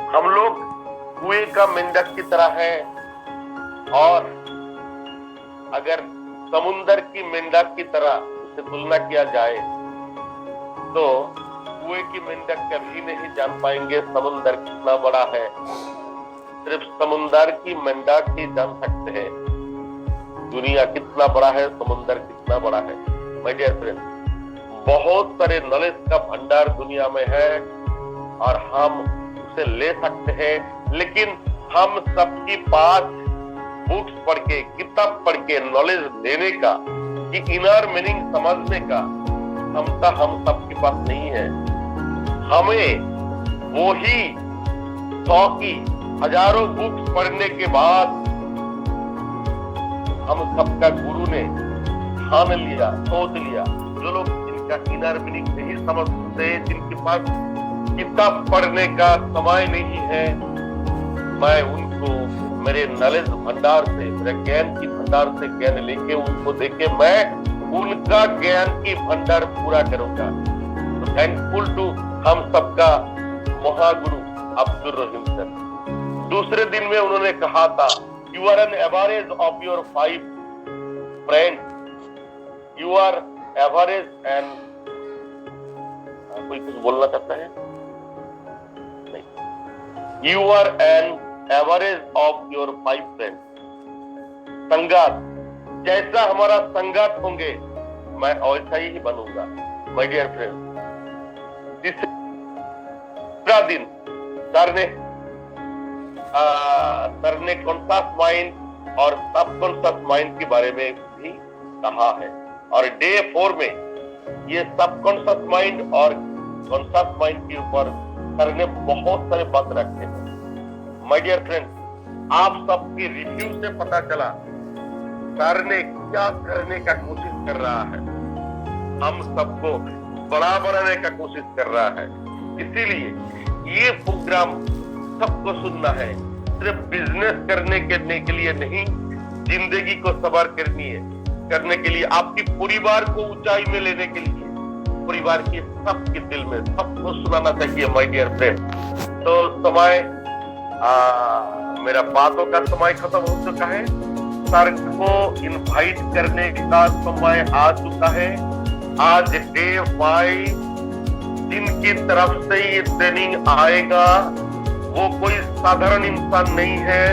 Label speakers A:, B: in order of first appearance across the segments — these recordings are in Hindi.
A: हम लोग कुएं का मेंढक की तरह हैं, और अगर समुंदर की मेंढक की तरह उसे तुलना किया जाए तो कुएं की मेंढक कभी नहीं जान पाएंगे समुंदर कितना बड़ा है। सिर्फ समुंदर की मेंढक ही जान सकते हैं दुनिया कितना बड़ा है, समुंदर कितना बड़ा है। माय डियर फ्रेंड, बहुत सारे नॉलेज का भंडार दुनिया में है और हम उसे ले सकते हैं, लेकिन हम सबकी पास बुक्स पढ़ के, किताब पढ़ के नॉलेज लेने का, कि इनर मीनिंग समझने का क्षमता हम सबके पास नहीं है। हमें वो ही 100 की हजारों बुक्स पढ़ने के बाद हम सबका गुरु ने ठान लिया, सोच लिया। जो लोग जिनका इनर मीनिंग नहीं समझते, जिनके पास किताब पढ़ने का समय नहीं है, मैं उनको मेरे नॉलेज भंडार से, मेरे ज्ञान की भंडार से ज्ञान लेके उनको देके मैं उनका ज्ञान की भंडार पूरा करूंगा। तो थैंकफुल टू हम सबका महागुरु अब्दुल रहीम सर। दूसरे दिन में उन्होंने कहा था, you are an average of your 5 friends, you are average and कोई कुछ बोलना चाहता है? नहीं, you are an average of your 5 friends. संगात, जैसा हमारा संगात होंगे मैं वैसा ही बनूंगा। माय डियर फ्रेंड, तीसरा दिन सर ने कॉन्शियस माइंड और सबकॉन्शियस माइंड के बारे में भी कहा है, और डे 4 में ये सबकॉन्शियस माइंड और कॉन्शियस माइंड के ऊपर सर ने बहुत सारे बात रखे हैं। माय डियर फ्रेंड, आप सबके रिव्यू से पता चला सर ने क्या करने का कोशिश कर रहा है, हम सबको बड़ा बनाने का कोशिश कर रहा है। इसीलिए ये प्रोग्राम सबको सुनना है, सिर्फ बिजनेस करने के लिए नहीं, जिंदगी को सवार करने के लिए, आपकी परिवार को ऊंचाई में लेने के लिए, परिवार के सबके दिल में सबको सुनाना चाहिए। माय डियर फ्रेंड, तो समय मेरा बातों का समय खत्म हो चुका है। सर को इनवाइट करने का समय आ चुका है। आज डे 5 जिनकी तरफ से ये ट्रेनिंग आएगा वो कोई साधारण इंसान नहीं है,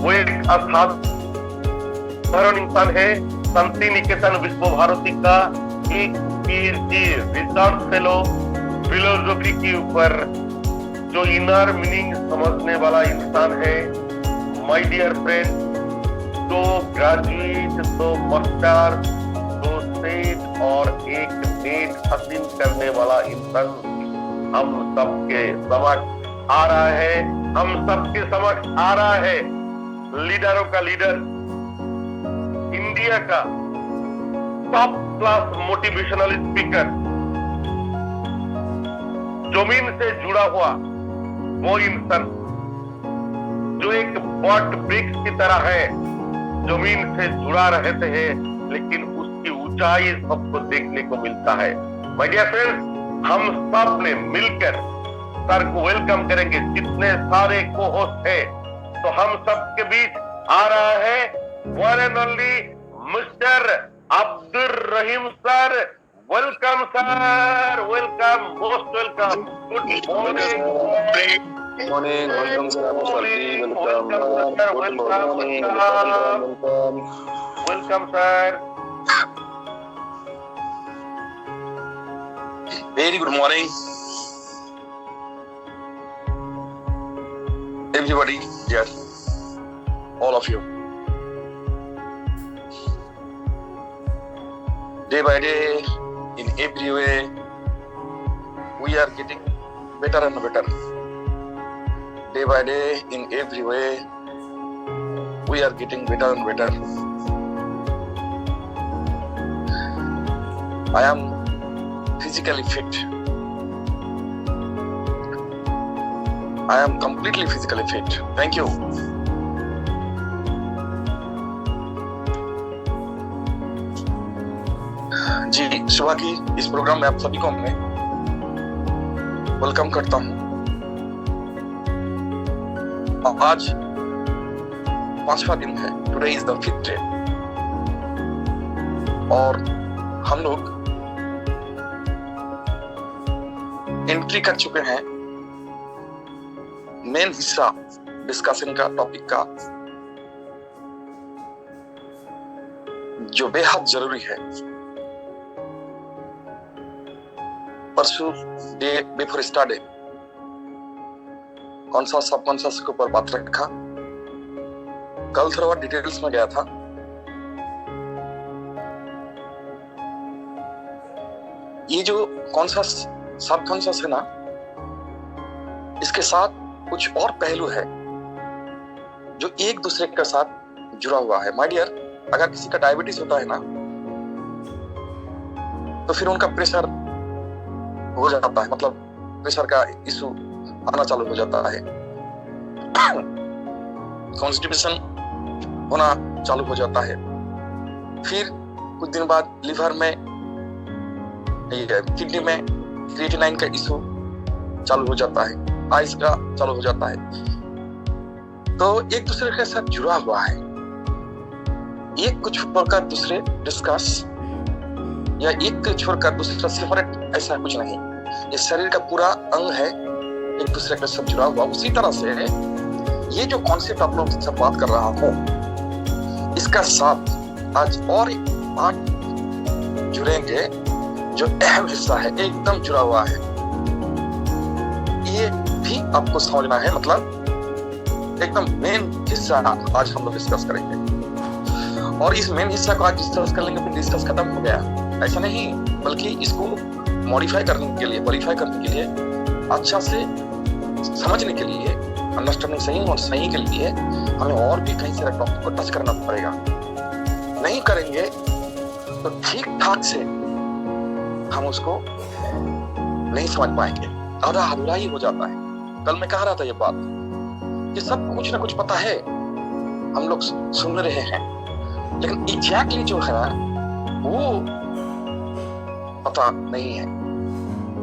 A: वो एक असाधारण इंसान है। शांति निकेतन विश्व भारती का एक PhD रिसर्च फेलो फिलोसॉफी के ऊपर जो इनर मीनिंग समझने वाला इंसान है। My dear friend, 2 graduate, 2 master, 2 SET और 1 नेट हासिल करने वाला इंसान हम सबके समक्ष आ रहा है। हम सबके समक्ष आ रहा है लीडरों का लीडर, इंडिया का टॉप क्लास मोटिवेशनल स्पीकर, जमीन से जुड़ा हुआ वो इंसान जो एक बट वृक्ष की तरह है, जमीन से जुड़ा रहते हैं, लेकिन उसकी ऊंचाई सबको देखने को मिलता है। माय डियर फ्रेंड्स, हम सब ने मिलकर सर को वेलकम करेंगे। जितने सारे को होस्ट है, तो हम सबके बीच आ रहा है one and only mister Abdul Rahim sir. Welcome sir, welcome, most welcome. Good morning.
B: Morning, welcome sir.
A: Welcome sir.
B: Very good morning, everybody. Yes, all of you. Day by day, in every way, we are getting better and better. Day by day, in every way, we are getting better and better. I am physically fit. I am completely physically fit. Thank you. जी, सुबह की इस प्रोग्राम में आप सभी को मैं वेलकम करता हूँ। आज 5वां दिन है, today is the 5th day, और हम लोग एंट्री कर चुके हैं मेन हिस्सा डिस्कशन का, टॉपिक का, जो बेहद जरूरी है। परसों day before study conscious subconscious के ऊपर बात रखा, कल थोड़ा डिटेल्स में गया था। ये जो कॉन्शियस सबकॉन्शियस है ना, इसके साथ कुछ और पहलू है जो एक दूसरे के साथ जुड़ा हुआ है। माय डियर, अगर किसी का डायबिटीज होता है ना, तो फिर उनका प्रेशर हो जाता है, मतलब प्रेशर का इशू आना चालू हो जाता है, कॉन्स्टिपेशन होना चालू हो जाता है, फिर कुछ दिन बाद लिवर में, किडनी में क्रिएटिनाइन का इशू चालू हो जाता है, आइस का चालू हो जाता है। तो एक दूसरे के साथ जुड़ा हुआ है, एक को छोड़कर दूसरे डिस्कस या एक को छोड़कर दूसरा सेपरेट, ऐसा कुछ नहीं। ये शरीर का पूरा अंग है, एक दूसरे के साथ जुड़ा हुआ। उसी तरह से ये जो कॉन्सेप्ट आप लोगों से बात कर रहा हूं, इसका साथ आज और एक पार्ट जुड़ेंगे जो अहम हिस्सा है, एकदम जुड़ा हुआ है। ये भी आपको समझना है, मतलब एकदम मेन हिस्सा आज हम लोग डिस्कस करेंगे। और इस मेन हिस्सा को आज डिस्कस कर लेंगे, फिर डिस्कस खत्म हो गया, ऐसा नहीं, बल्कि इसको मॉडिफाई करने के लिए, क्वालिफाई करने के लिए, अच्छा से समझने के लिए, अंडरस्टैंडिंग सही और सही के लिए हमें और भी कई सारे टॉपिक को टच करना पड़ेगा। नहीं करेंगे तो ठीक ठाक से हम उसको नहीं समझ पाएंगे, आधा अधूरा ही हो जाता है। कल मैं कह रहा था ये बात कि सब कुछ ना कुछ पता है, हम लोग सुन रहे हैं, लेकिन एग्जैक्टली जो है वो पता नहीं है।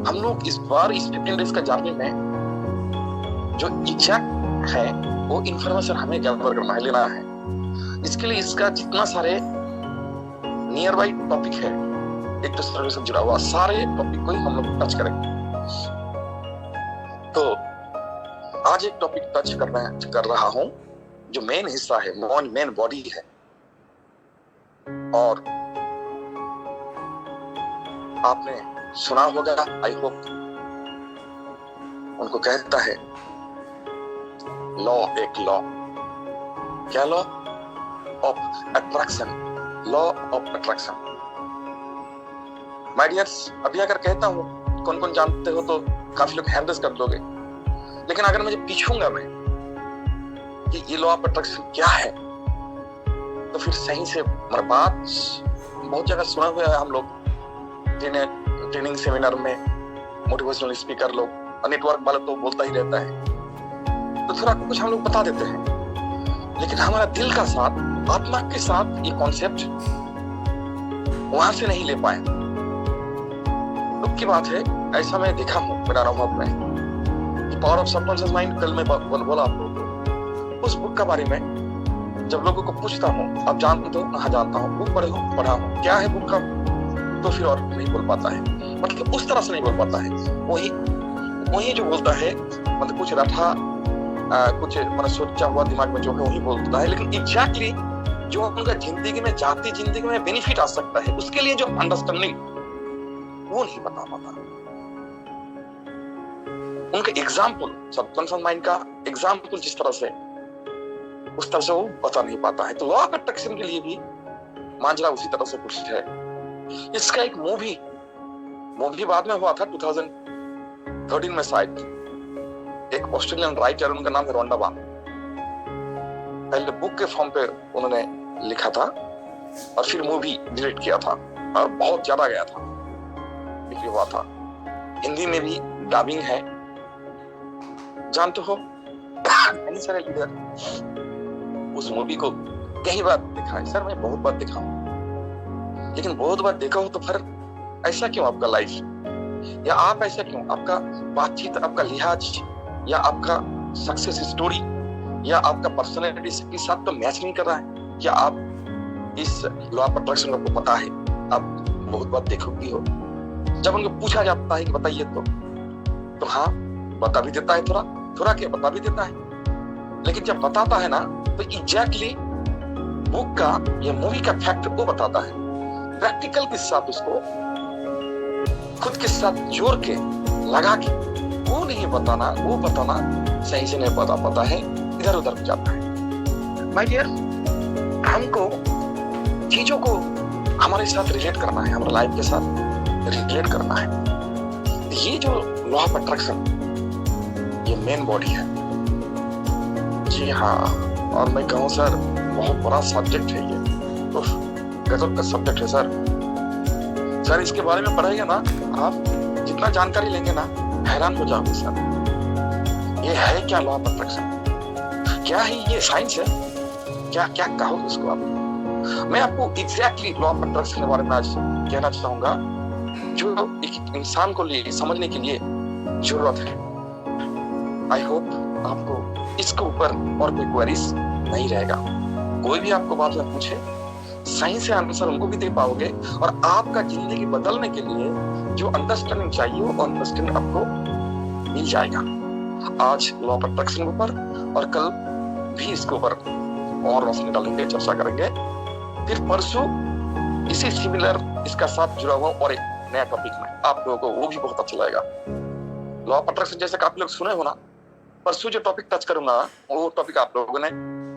B: हम लोग इस बार इस 15 डेज का जर्नी में जो एग्जैक्ट है वो इंफॉर्मेशन हमें गैदर करना है, लेना है। इसके लिए इसका जितना सारे नियर बाई टॉपिक है, एक दूसरे से जुड़ा हुआ सारे टॉपिक को ही हम लोग टच करेंगे। तो आज एक टॉपिक टच कर रहा हूं जो मेन हिस्सा है, मेन बॉडी है, और आपने सुना होगा, आई होप। उनको कहता है लॉ, एक लॉ, क्या law of attraction, law of attraction. My dears, अभी अगर कहता हूं, कौन कौन जानते हो तो काफी लोग हैंडस कर दोगे, लेकिन अगर मुझे पूछूंगा मैं कि ये लॉ ऑफ अट्रैक्शन क्या है, तो फिर सही से हमारी बात बहुत जगह सुना हुआ है। हम लोग ट्रेनिंग सेमिनार में मोटिवेशनल स्पीकर लोग, नेटवर्क वाले तो बोलता ही रहता है, तो थोड़ा कुछ हम लोग बता देते हैं, लेकिन हमारा दिल का साथ, आत्मा के साथ ये कॉन्सेप्ट वहां से नहीं ले पाए। दुख की बात है, ऐसा मैं देखा हूं मेरा अनुभव में। पावर ऑफ सबकॉन्शियस माइंड, कल मैं बोला आप लोगों को, उस बुक के बारे में जब लोगों को पूछता हूँ, आप जानते हो? हाँ जानता हूँ, बुक पढ़ा हूँ, क्या है बुक का, तो फिर और नहीं बोल पाता है, मतलब उस तरह से नहीं बोल पाता है। वही जो बोलता है, मतलब कुछ रटा, कुछ मतलब सोचा हुआ दिमाग में जो है वही बोलता है, लेकिन एग्जैक्टली जो उनका जिंदगी में, जाती जिंदगी में बेनिफिट आ सकता है, उसके लिए जो अंडरस्टैंडिंग, वो नहीं बता पाता। उनका एग्जाम्पल, सबकॉन्शियस माइंड का एग्जाम्पल जिस तरह से, उस तरह से वो बता नहीं पाता है। तो लॉ ऑफ अट्रैक्शन के लिए भी मांझला उसी तरह से कुछ है। इसका एक मूवी बाद में हुआ था 2013 में शायद, एक ऑस्ट्रेलियन राइटर, उनका नाम है रोंडा बार्थ। पहले बुक के फॉर्म पे उन्होंने लिखा था और फिर मूवी डायरेक्ट किया था, और बहुत ज्यादा गया था, बिक्री हुआ था। हिंदी में भी डबिंग है, जानते हो। कई सारे लीडर उस मूवी को कई बार देखा है। सर मैं बहुत बार देखा हूं, लेकिन बहुत बार देखा हो तो फिर ऐसा क्यों आपका लाइफ, या आप ऐसा क्यों, आपका बातचीत, आपका लिहाज, या आपका सक्सेस स्टोरी या आपका पर्सनैलिटी के साथ तो मैच नहीं कर रहा है, या आप इस लॉ ऑफ अट्रैक्शन को आपको पता है, आप बहुत बार देखोगे हो, जब उनको पूछा जाता है कि बताइए तो हाँ बता भी देता है, थोड़ा क्या बता भी देता है, लेकिन जब बताता है ना तो एग्जैक्टली बुक का या मूवी का फैक्ट वो बताता है, प्रैक्टिकल के साथ उसको खुद के साथ जोड़ के लगा के वो नहीं बताना, वो बताना सही से नहीं पता है, इधर उधर हो जाता है। माय डियर, हमको चीजों को हमारे साथ रिलेट करना है, हमारे लाइफ के साथ रिलेट करना है। ये जो लॉ ऑफ अट्रैक्शन ये मेन बॉडी है। जी हाँ, और मैं कहूँ सर बहुत बड़ा सब्जेक्ट है ये, गजब का सब्जेक्ट है सर। इसके बारे में पढ़ेंगे ना आप, जितना जानकारी लेंगे ना हैरान हो जाओगे सर। ये है क्या लॉ ऑफ अट्रैक्शन, क्या है ये साइंस है, क्या क्या कहोगे इसको आप? मैं आपको एग्जैक्टली लॉ ऑफ अट्रैक्शन के बारे में आज कहना चाहूंगा, जो एक इंसान को लिए समझने के लिए जरूरत है। आई होप आपको इसके ऊपर और कोई क्वेरीज नहीं रहेगा। कोई भी आपको बात में पूछे सही से आंसर उनको भी दे पाओगे, और आपका जिंदगी बदलने के लिए जो अंडरस्टैंडिंग चाहिए वो अंडरस्टैंडिंग आपको मिल जाएगा। आज लॉ ऑफ अट्रैक्शन के ऊपर और कल भी इसके ऊपर और रोशनी डालेंगे, चर्चा करेंगे। फिर परसों इसी सिमिलर इसका साथ जुड़ा हुआ और एक नया टॉपिक में आप लोगों को वो भी बहुत अच्छा लगेगा। लॉ ऑफ अट्रैक्शन जैसे काफी लोग सुने हो ना, परसों जो टॉपिक टच करूंगा वो टॉपिक आप लोगों ने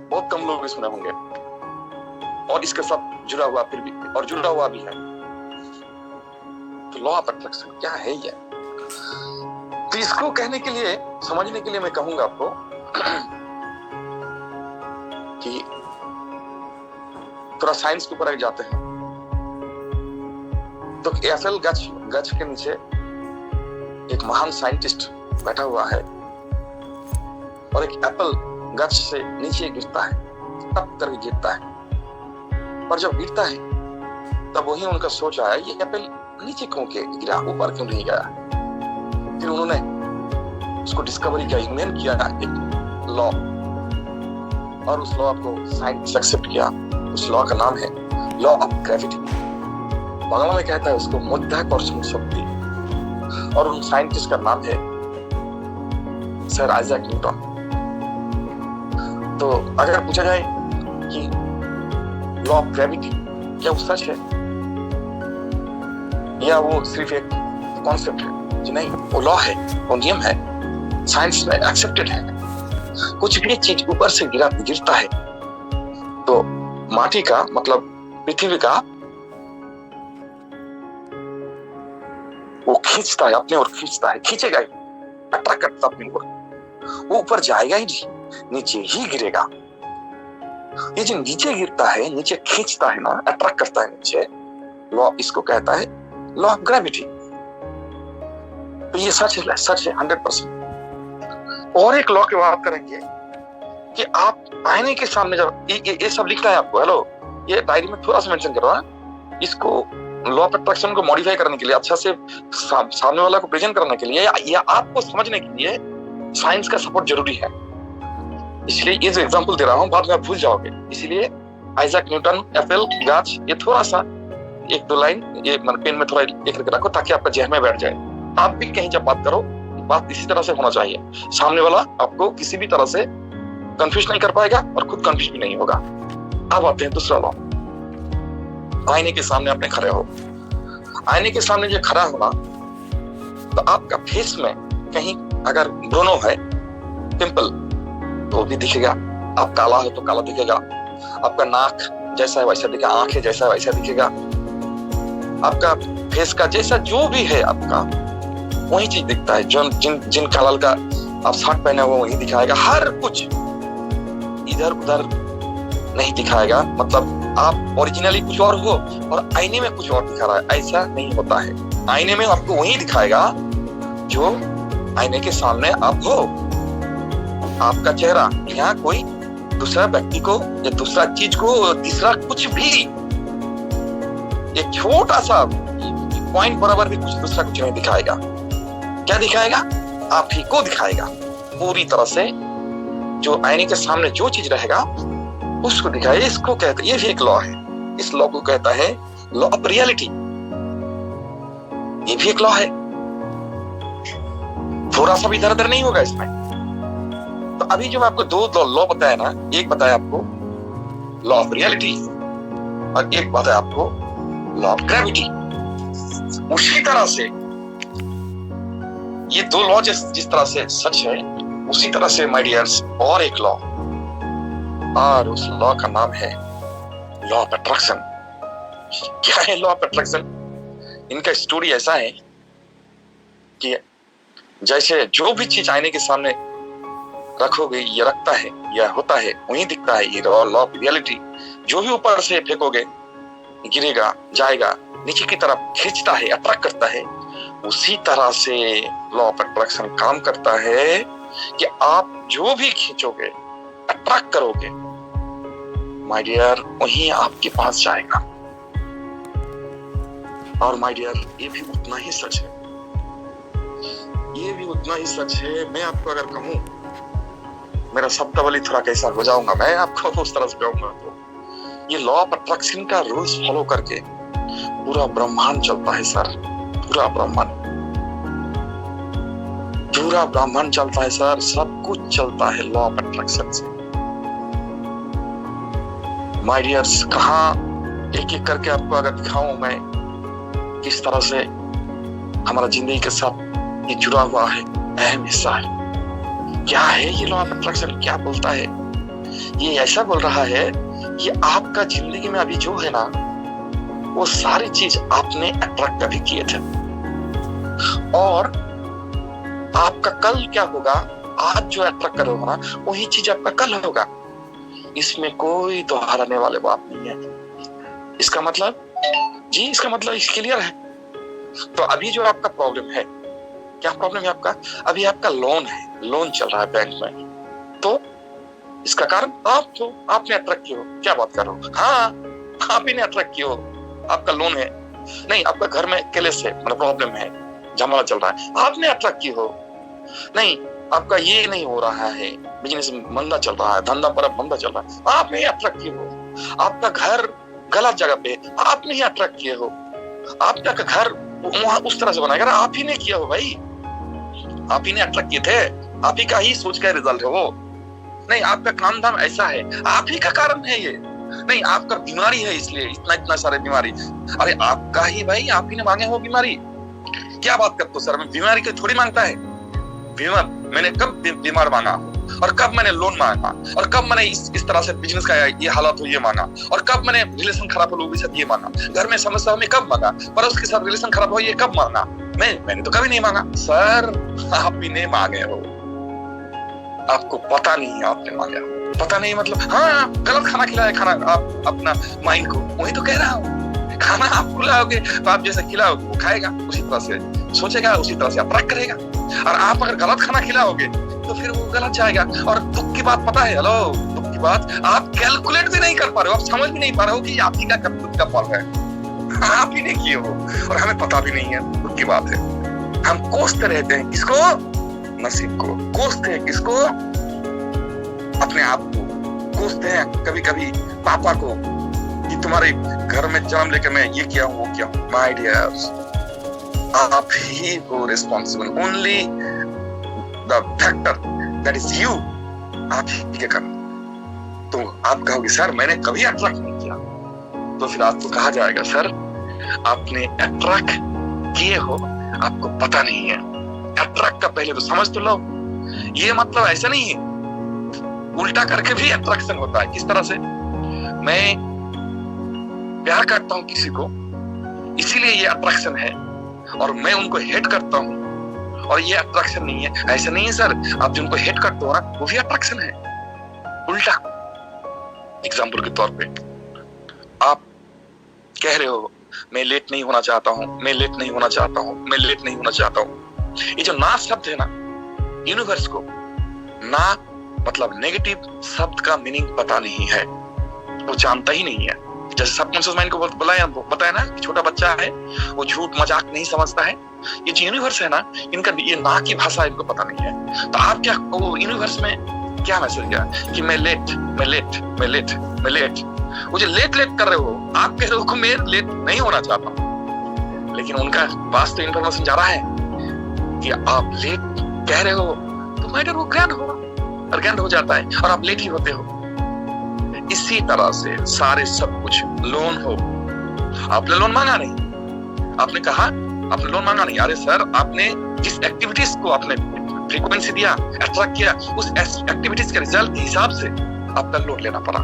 B: बहुत कम लोग भी सुने होंगे, और इसके साथ जुड़ा हुआ फिर भी और जुड़ा हुआ भी है। तो लॉ ऑफ अट्रैक्शन क्या है ये, तो इसको कहने के लिए, समझने के लिए मैं कहूंगा आपको कि थोड़ा साइंस के ऊपर आगे जाते हैं। तो एफएल गच के नीचे एक महान साइंटिस्ट बैठा हुआ है, और एक एप्पल गच से नीचे गिरता है, टप करके गिरता है, पर जब गिरता है तब वही उनका सोच आया ये एप्पल नीचे क्यों के गिरा, ऊपर क्यों नहीं गया। फिर उन्होंने उसको डिस्कवरी किया, इन्वेंट किया एक लॉ, और उस लॉ को साइंस एक्सेप्ट किया। उस लॉ का नाम है लॉ ऑफ ग्रेविटी। बांग्ला में कहता है उसको माध्याकर्षण शक्ति, और उन साइंटिस्ट का नाम है सर आइजैक न्यूटन। तो अगर पूछा जाए कि लॉ ऑफ ग्रेविटी क्या वो सच है या वो सिर्फ एक कॉन्सेप्ट है, जी नहीं, वो लॉ है, वो नियम है, साइंस में एक्सेप्टेड है। कुछ भी चीज ऊपर से गिरता है तो माटी का मतलब पृथ्वी का वो खींचता है, अपने ओर खींचता है, खींचेगा ही, अट्रैक्ट करता अपने ओर, वो ऊपर जाएगा ही नहीं, नीचे ही गिरेगा। ये जो नीचे गिरता है, नीचे खींचता है ना, अट्रैक्ट करता है नीचे, लॉ इसको कहता है लॉ ऑफ ग्रेविटी। तो ये सच है 100%। और एक लॉ की बात करेंगे कि आप आईने के सामने जब ये सब लिखना है आपको, हेलो ये डायरी में थोड़ा सा मेंशन करो, इसको लॉ ऑफ अट्रैक्शन को मॉडिफाई करने के लिए, अच्छा से सामने वाला को प्रेजेंट करने के लिए या आपको समझने के लिए साइंस का सपोर्ट जरूरी है। इसलिए ये जो एग्जांपल दे रहा हूं बाद में आप भूल जाओगे, इसलिए आइजैक न्यूटन, एप्पल गाछ, ये थोड़ा सा एक दो लाइन ये पेन में थोड़ा लिख करके रखो ताकि आपका जहन में बैठ जाए। आप भी कहीं जब बात करो, बात इसी तरह से होना चाहिए, सामने वाला आपको किसी भी तरह से कंफ्यूज नहीं कर पाएगा और खुद कंफ्यूज भी नहीं होगा। अब आते हैं दूसरा लॉ। आईने के सामने आपने खड़े हो, आईने के सामने जो खड़ा होना, तो आपका फेस में कहीं अगर ब्रोनो है, पिंपल, तो भी दिखेगा। आप काला है तो काला दिखेगा, आपका नाक जैसा है वैसा दिखेगा, आंखें जैसा है वैसा दिखेगा, आपका फेस का जैसा जो भी है आपका वही चीज दिखता है। जो जिन कलर का आप शर्ट पहने हुए वही दिखाएगा, हर कुछ इधर उधर नहीं दिखाएगा। मतलब आप ओरिजिनली कुछ और हो और आईने में कुछ और दिखा रहा है, ऐसा नहीं होता है। आईने में आपको वही दिखाएगा जो आईने के सामने आप हो, आपका चेहरा। यहाँ कोई दूसरा व्यक्ति को या दूसरा चीज को, तीसरा कुछ भी, एक छोटा सा पॉइंट बराबर भी कुछ दूसरा कुछ नहीं दिखाएगा। क्या दिखाएगा? आप ही को दिखाएगा। पूरी तरह से जो आईने के सामने जो चीज रहेगा उसको दिखाए, इसको कहते हैं, ये भी एक लॉ है, इस लॉ को कहता है लॉ ऑफ रियलिटी। ये भी एक लॉ है, थोड़ा सा भी इधर उधर नहीं होगा इसमें। तो अभी जो आपको दो लॉ बताया ना, एक बताया आपको लॉ ऑफ रियलिटी और एक बताया आपको लॉ ऑफ ग्रेविटी। उसी तरह से ये दो लॉ जिस तरह से सच है, उसी तरह से माय डियर्स और एक लॉ, और उस लॉ का नाम है लॉ ऑफ अट्रैक्शन। क्या है लॉ ऑफ अट्रैक्शन? इनका स्टोरी ऐसा है कि जैसे जो भी चीज आईने के सामने रखोगे ये रखता है या होता है वही दिखता है, ये लॉ ऑफ रियलिटी। जो भी ऊपर से फेंकोगे गिरेगा, जाएगा, नीचे की तरफ खींचता है, अट्रैक्ट करता है। उसी तरह से लॉ ऑफ अट्रैक्शन काम करता है कि आप जो भी खींचोगे, अट्रैक्ट करोगे, माय डियर, वही आपके पास जाएगा। और माय डियर, ये भी उतना ही सच है, ये भी उतना ही सच है। मैं आपको अगर कहूं, मेरा शब्दावली थोड़ा कैसा हो जाऊंगा, मैं आपको उस तरह से कहूंगा, तो ये लॉ ऑफ अट्रैक्शन का रूल्स फॉलो करके पूरा ब्रह्मांड चलता है सर, पूरा ब्रह्मांड चलता है सर, सब कुछ चलता है लॉ ऑफ अट्रैक्शन से। माय डियर्स, कहाँ एक एक करके आपको अगर दिखाऊं मैं किस तरह से हमारा जिंदगी के साथ ये जुड़ा हुआ है, अहम हिस्सा है। क्या है ये लॉ ऑफ अट्रैक्शन? क्या बोलता है? ये ऐसा बोल रहा है कि आपका जिंदगी में अभी जो है ना, वो सारी चीज आपने अट्रैक्ट अभी किए थे, और आपका कल क्या होगा, आज जो अट्रैक्ट करोगे ना वही चीज आपका कल होगा। इसमें कोई दोहराने वाले बात नहीं है। इसका मतलब जी, इसका मतलब क्लियर है। तो अभी जो आपका प्रॉब्लम है, क्या प्रॉब्लम है आपका? अभी आपका लोन है, लोन चल रहा है बैंक में, तो इसका कारण आप हो, आपने अट्रैक्ट किया हो। क्या बात कर रहे हो? हाँ, आप ही ने अट्रैक्ट किया हो। आपका लोन है, नहीं आपका घर में क्लेश है, मतलब प्रॉब्लम है, झमेला चल रहा है, आपने अट्रैक्ट किया हो। नहीं आपका ये नहीं हो रहा है, बिजनेस मंदा चल रहा है, धंधा पर मंदा चल रहा है, आपने ही अट्रैक्ट किए हो। आपका घर गलत जगह पे, आपने ही अट्रैक्ट किए हो। आपका घर वहां उस तरह से बनाएगा, आप ही ने किया हो भाई, आप ही ने अट्रैक्ट किए थे, आप ही का ही सोच का रिजल्ट है वो। नहीं आपका काम धाम ऐसा है, आप ही का कारण है ये। नहीं आपका बीमारी है, इसलिए इतना सारे बीमारी, अरे आपका ही भाई, आप ही ने मांगे हो बीमारी। क्या बात करते हो सर, मैं बीमारी को थोड़ी मांगता है। बीमार मैंने कब बीमार मांगा, और कब मैंने लोन मांगा, और कब मैंने इस तरह से बिजनेस का ये हालत हो ये मांगा, और कब मैंने रिलेशन खराब हो लोगों के साथ ये मांगा, घर में समस्या हो मैं कब मांगा, पर उसके साथ रिलेशन खराब हो ये कब मांगा। मैंने तो कभी नहीं मांगा सर, आप ही ने मांगे हो। आपको पता नहीं है आपने मांगा, पता नहीं मतलब हाँ गलत खाना खिलाया, खाना आप अपना माइंड को, वही तो कह रहा हूँ। खाना आप खिलाओगे तो आप जैसे खिलाओगे वो खाएगा, उसी तरह से सोचेगा, उसी तरह से अट्रैक्ट करेगा। और आप अगर गलत खाना खिलाओगे तो फिर वो गलत जाएगा। और दुख की बात पता है, हेलो, दुख की बात आप कैलकुलेट भी नहीं कर पा रहे हो, आप समझ भी नहीं पा रहे हो कि आप ही का कर्तव्य का फल है, आप ही ने किए हो, और हमें पता भी नहीं है। दुख की बात है, हम कोसते रहते हैं किसको? नसीब को। कोसते हैं किसको? अपने आप को कोसते हैं, कभी कभी पापा को, कि तुम्हारे घर में जन्म लेकर मैं ये किया हूँ वो किया हूँ। माय डियर्स, आप ही को responsible, only the factor that is you, आप ही के कारण। तो आप कहोगे सर मैंने कभी अट्रैक्ट नहीं किया, तो फिर आपको कहा जाएगा सर आपने अट्रैक्ट किए हो, आपको पता नहीं है। अट्रैक्ट का पहले तो समझ तो लो। ये मतलब ऐसा नहीं है, उल्टा करके भी अट्रैक्शन होता है। किस तरह से? मैं प्यार करता हूं किसी को, इसीलिए ये अट्रैक्शन है, और मैं उनको हेट करता हूं और ये अट्रैक्शन नहीं है। ऐसा नहीं है सर, आप जिनको हेट करते हो ना वो भी अट्रैक्शन है, उल्टा। एग्जाम्पल के तौर पे आप कह रहे हो मैं लेट नहीं होना चाहता हूं, मैं लेट नहीं होना चाहता हूं, मैं लेट नहीं होना चाहता हूं। ये जो ना शब्द है ना, यूनिवर्स को ना मतलब नेगेटिव शब्द का मीनिंग पता नहीं है, वो जानता ही नहीं है। जैसे सबकॉन्शियस माइंड को बताया ना, छोटा बच्चा है वो झूठ मजाक नहीं समझता है। ये जो यूनिवर्स है ना, इनका ये ना की भाषा इनको पता नहीं है। तो आप क्या यूनिवर्स में क्या मैसेज गया कि मैं लेट। वो जो लेट कर रहे हो, आप कह रहे हो कि मैं लेट नहीं होना चाहता हूं, लेकिन उनका पास तो इन्फॉर्मेशन जा रहा है कि आप लेट कह रहे हो, तो मैटर वो ग्रैंड होगा, अर्जेंट हो जाता है और आप लेट ही होते हो। इसी तरह से सारे सब कुछ लोन हो, आपने लोन मांगा नहीं, आपने कहा आपने लोन मांगा नहीं, अरे सर आपने जिस एक्टिविटीज को आपने फ्रीक्वेंसी दिया, अट्रैक्ट किया, उस एक्टिविटीज के रिजल्ट के हिसाब से आपका लोन लेना पड़ा,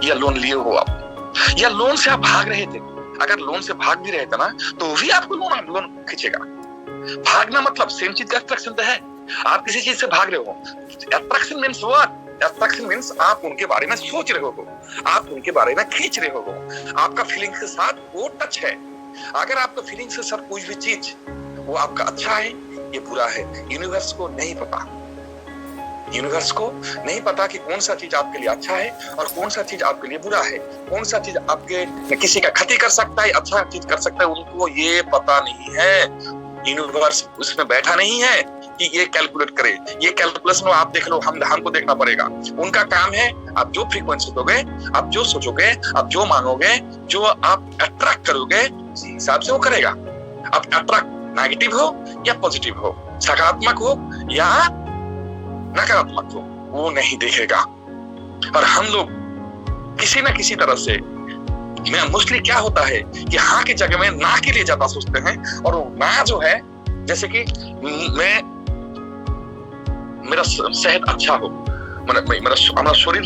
B: या लोन लिए हो आप, या लोन से आप भाग रहे थे। अगर लोन से भाग भी रहे थे ना, तो भी आपको लोन खींचेगा। भागना मतलब सेम चीज का अट्रैक्शन तो है। आप किसी चीज से भाग रहे हो, attraction means what? Attraction means आप उनके बारे में सोच रहे हो, आप उनके बारे में खींच रहे हो, आपका फीलिंग्स के साथ वो टच है। अगर आपका फीलिंग्स के साथ कोई भी चीज वो आपका अच्छा है, ये बुरा है, यूनिवर्स को नहीं पता। यूनिवर्स को नहीं पता कि कौन सा चीज आपके लिए अच्छा है और कौन सा चीज आपके लिए बुरा है, कौन सा चीज आपके किसी का क्षति कर सकता है, अच्छा चीज कर सकता है, उनको ये पता नहीं है। यूनिवर्स उसमें बैठा नहीं है कि ये कैलकुलेट करे, ये कैलकुलेशन आप देख लो, हमको देखना पड़ेगा। उनका काम है आप जो फ्रीक्वेंसी दोगे, आप जो सोचोगे, आप जो मांगोगे, जो आप अट्रैक्ट करोगे, उसी हिसाब से वो करेगा। आप अट्रैक्ट नेगेटिव हो या पॉजिटिव हो, सकारात्मक हो या नकारात्मक हो, वो नहीं देखेगा। और हम लोग किसी ना किसी तरह से, मैं मोस्टली क्या होता है कि हाँ की जगह में ना के लिए ज्यादा सोचते हैं, और वो ना जो है, जैसे कि मेरा सेहत अच्छा हो, मेरा शरीर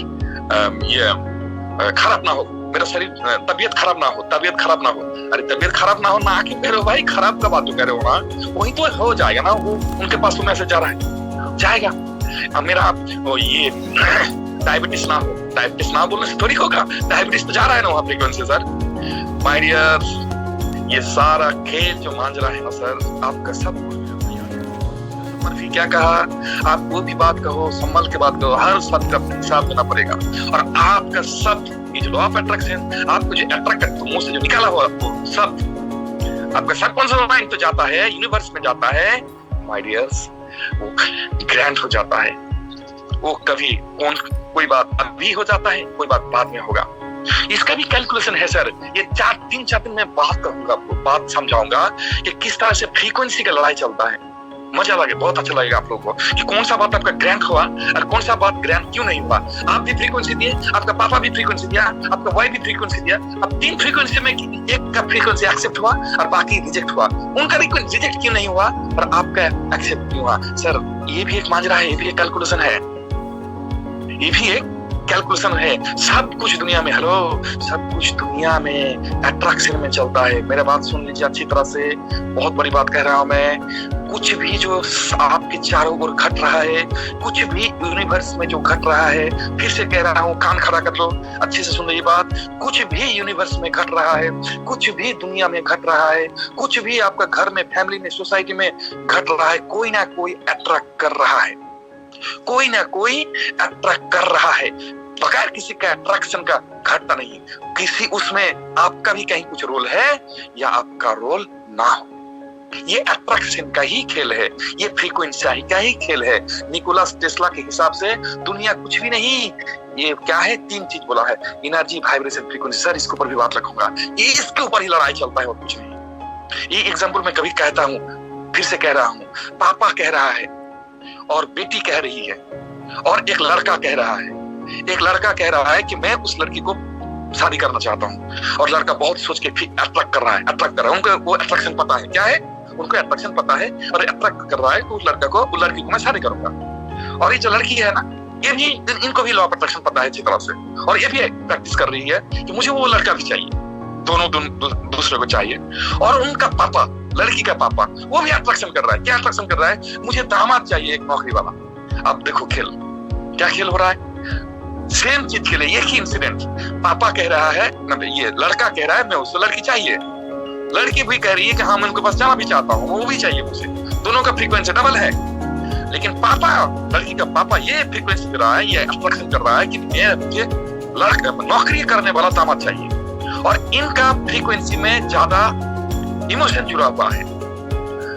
B: ये खराब ना हो, मेरा शरीर तबीयत खराब ना हो। अरे तबीयत खराब ना हो ना कि कह रहे हो भाई, खराब का बात जो कह रहे हो ना, वही तो हो जाएगा ना, वो उनके पास तो मैसेज जा रहा है, जाएगा। अब मेरा ये डायबिटीज ना बोलने से थोड़ी होगा, डायबिटीज तो जा रहा है ना वहां फ्रीक्वेंसी। सर माय डियर, ये सारा खेल जो मांझ रहा है ना सर, आपका सब मर्फी क्या कहा, आप वो भी बात कहो, संभल के बात कहो, हर शब्द का हिसाब देना पड़ेगा। और आपका सब ये जो लॉ ऑफ अट्रैक्शन, आपको जो अट्रैक्ट मुंह से जो निकाला हुआ आपको सब, आपका सबकॉन्शियस माइंड तो जाता है, यूनिवर्स में जाता है माय डियर्स, वो ग्रैंड हो जाता है। वो कभी कोई बात अभी हो जाता है, कोई बात बाद में होगा। इसका भी कैलकुलेशन है सर। ये 3-4 दिन में बात करूंगा, आपको बात समझाऊंगा कि किस तरह से फ्रीक्वेंसी का लड़ाई चलता है। मजा लगे, बहुत अच्छा लगेगा आप लोगों को कि कौन सा बात आपका ग्रैंड हुआ और कौन सा बात ग्रैंड क्यों नहीं हुआ। आप भी फ्रीक्वेंसी दिए, आपका पापा भी फ्रीक्वेंसी दिया, आपका वाइफ भी फ्रीक्वेंसी दिया। अब 3 फ्रीक्वेंसी में एक का फ्रीक्वेंसी एक्सेप्ट हुआ और बाकी रिजेक्ट हुआ। उनका रिजेक्ट क्यों नहीं हुआ और आपका एक्सेप्ट क्यों हुआ? सर ये भी एक माजरा है, ये भी एक कैलकुलेशन है, ये भी एक कैलकुलेशन है। सब कुछ दुनिया में, हेलो, सब कुछ दुनिया में अट्रैक्शन में चलता है। मेरा बात सुन लीजिए अच्छी तरह से, बहुत बड़ी बात कह रहा हूं मैं। कुछ भी जो आपके चारों ओर घट रहा है, कुछ भी यूनिवर्स में जो घट रहा है, फिर से कह रहा हूं, कान खड़ा कर लो, अच्छे से सुन ये बात। कुछ भी यूनिवर्स में घट रहा है, कुछ भी दुनिया में घट रहा है, कुछ भी आपका घर में, फैमिली में, सोसाइटी में घट रहा है, कोई ना कोई अट्रैक्ट कर रहा है, कोई ना कोई अट्रैक्ट कर रहा है। बगैर किसी का अट्रैक्शन का घटता नहीं। किसी उसमें आपका भी कहीं कुछ रोल है या आपका रोल ना हो। ये अट्रैक्शन का ही खेल है, ये फ्रीक्वेंसी का ही खेल है। निकोला टेस्ला के हिसाब से दुनिया कुछ भी नहीं, ये क्या है, 3 चीज बोला है, एनर्जी, वाइब्रेशन, फ्रीक्वेंसी। सर इसके ऊपर भी बात रखूंगा, ये इसके ऊपर ही लड़ाई चलता है और कुछ नहीं। ये एग्जाम्पल मैं कभी कहता हूँ, फिर से कह रहा हूँ, पापा कह रहा है और बेटी कह रही है और एक लड़का कह रहा है। एक लड़का कह रहा है कि मैं उस लड़की को शादी करना चाहता हूँ, और लड़का बहुत सोच के अट्रैक्ट कर रहा है। उनको वो अट्रैक्शन पता है, क्या है, उनको अट्रैक्शन पता है और अट्रैक्ट कर रहा है, तो उस लड़की को मैं शादी करूंगा। और ये जो लड़की है ना, ये भी, इनको भी लॉ ऑफ अट्रैक्शन पता है अच्छी तरह से, और ये भी प्रैक्टिस कर रही है कि मुझे वो लड़का भी चाहिए, दोनों दूसरे को चाहिए। और उनका पापा, लड़की का पापा, वो भी अट्रैक्शन कर रहा है। क्या अट्रैक्शन कर रहा है? मुझे दामाद चाहिए एक नौकरी वाला। अब देखो खेल, क्या खेल हो रहा है, सेम चीज के लिए एक ही इंसिडेंट। पापा कह रहा है, ये लड़का कह रहा है मैं उसको लड़की चाहिए, लड़की भी कह रही है कि हाँ मैं उनके पास जाना भी चाहता हूँ, वो भी चाहिए मुझे। दोनों का फ्रीक्वेंसी डबल है। लेकिन पापा, लड़की का पापा ये फ्रीक्वेंसी दे रहा है, ये अट्रैक्शन कर रहा है कि मुझे लड़का, नौकरी करने वाला दामाद चाहिए। और इनका फ्रीक्वेंसी में ज्यादा इमोशन जुड़ा हुआ है।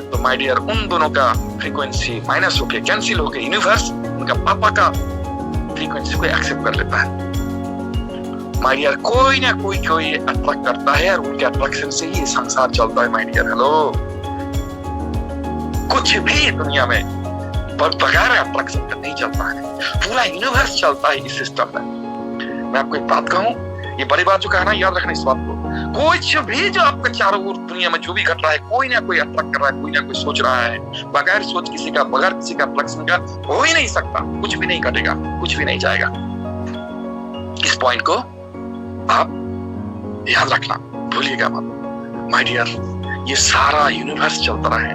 B: तो माय डियर, उन दोनों का फ्रीक्वेंसी माइनस होके, कैंसिल होके, यूनिवर्स उनका पापा का फ्रीक्वेंसी को एक्सेप्ट कर लेता है। माय डियर, कोई ना कोई अट्रैक्ट करता है और उनके अट्रैक्शन से ही संसार चलता है। माय डियर, हेलो, कुछ भी दुनिया में बगैर अट्रैक्शन का नहीं चलता है। पूरा यूनिवर्स चलता है इस सिस्टम में। मैं आपको एक बात कहूं, ये बड़ी बात जो कहा ना, याद रखना इस बात को। कुछ भी जो आपके चारों ओर दुनिया में जो भी घट रहा है, कोई ना कोई अट्रैक्ट कर रहा है, कोई ना कोई सोच रहा है। बगैर सोच किसी का, बगैर किसी का अट्रैक्शन का हो ही नहीं सकता। कुछ भी नहीं घटेगा, कुछ भी नहीं जाएगा। इस पॉइंट को आप याद रखना, भूलिएगा मत। माय डियर, ये सारा यूनिवर्स चलता रहा है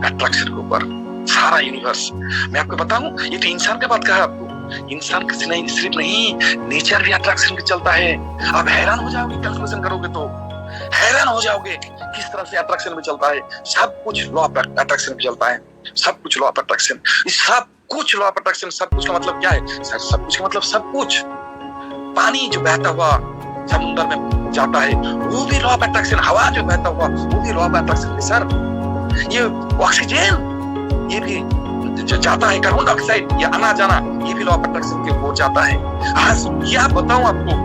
B: अट्रैक्शन के ऊपर, सारा यूनिवर्स। मैं आपको बताऊं, ये तो इंसान का बात कहा आपको। इंसान किसी नहीं, सिर्फ नहीं, नेचर भी अट्रैक्शन पे चलता है। आप हैरान हो जाओगे, कैलकुलेशन करोगे तो हैरान हो जाओगे किस तरह से अट्रैक्शन में चलता है। सब कुछ लॉ ऑफ अट्रैक्शन पे चलता है। सब कुछ लॉ ऑफ अट्रैक्शन, सब कुछ लॉ ऑफ अट्रैक्शन। सब कुछ का मतलब क्या है सर? सब कुछ का मतलब सब कुछ। पानी जो बहता हुआ समुद्र में जाता है, वो भी लॉ ऑफ अट्रैक्शन। हवा जो बहता हुआ, वो भी लॉ ऑफ अट्रैक्शन है सर। ये ऑक्सीजन, ये भी जो जाता है, कार्बन डाइऑक्साइड या आना जाना, ये भी लॉ ऑफ अट्रैक्शन के ओर जाता है। आज क्या बताऊं आपको,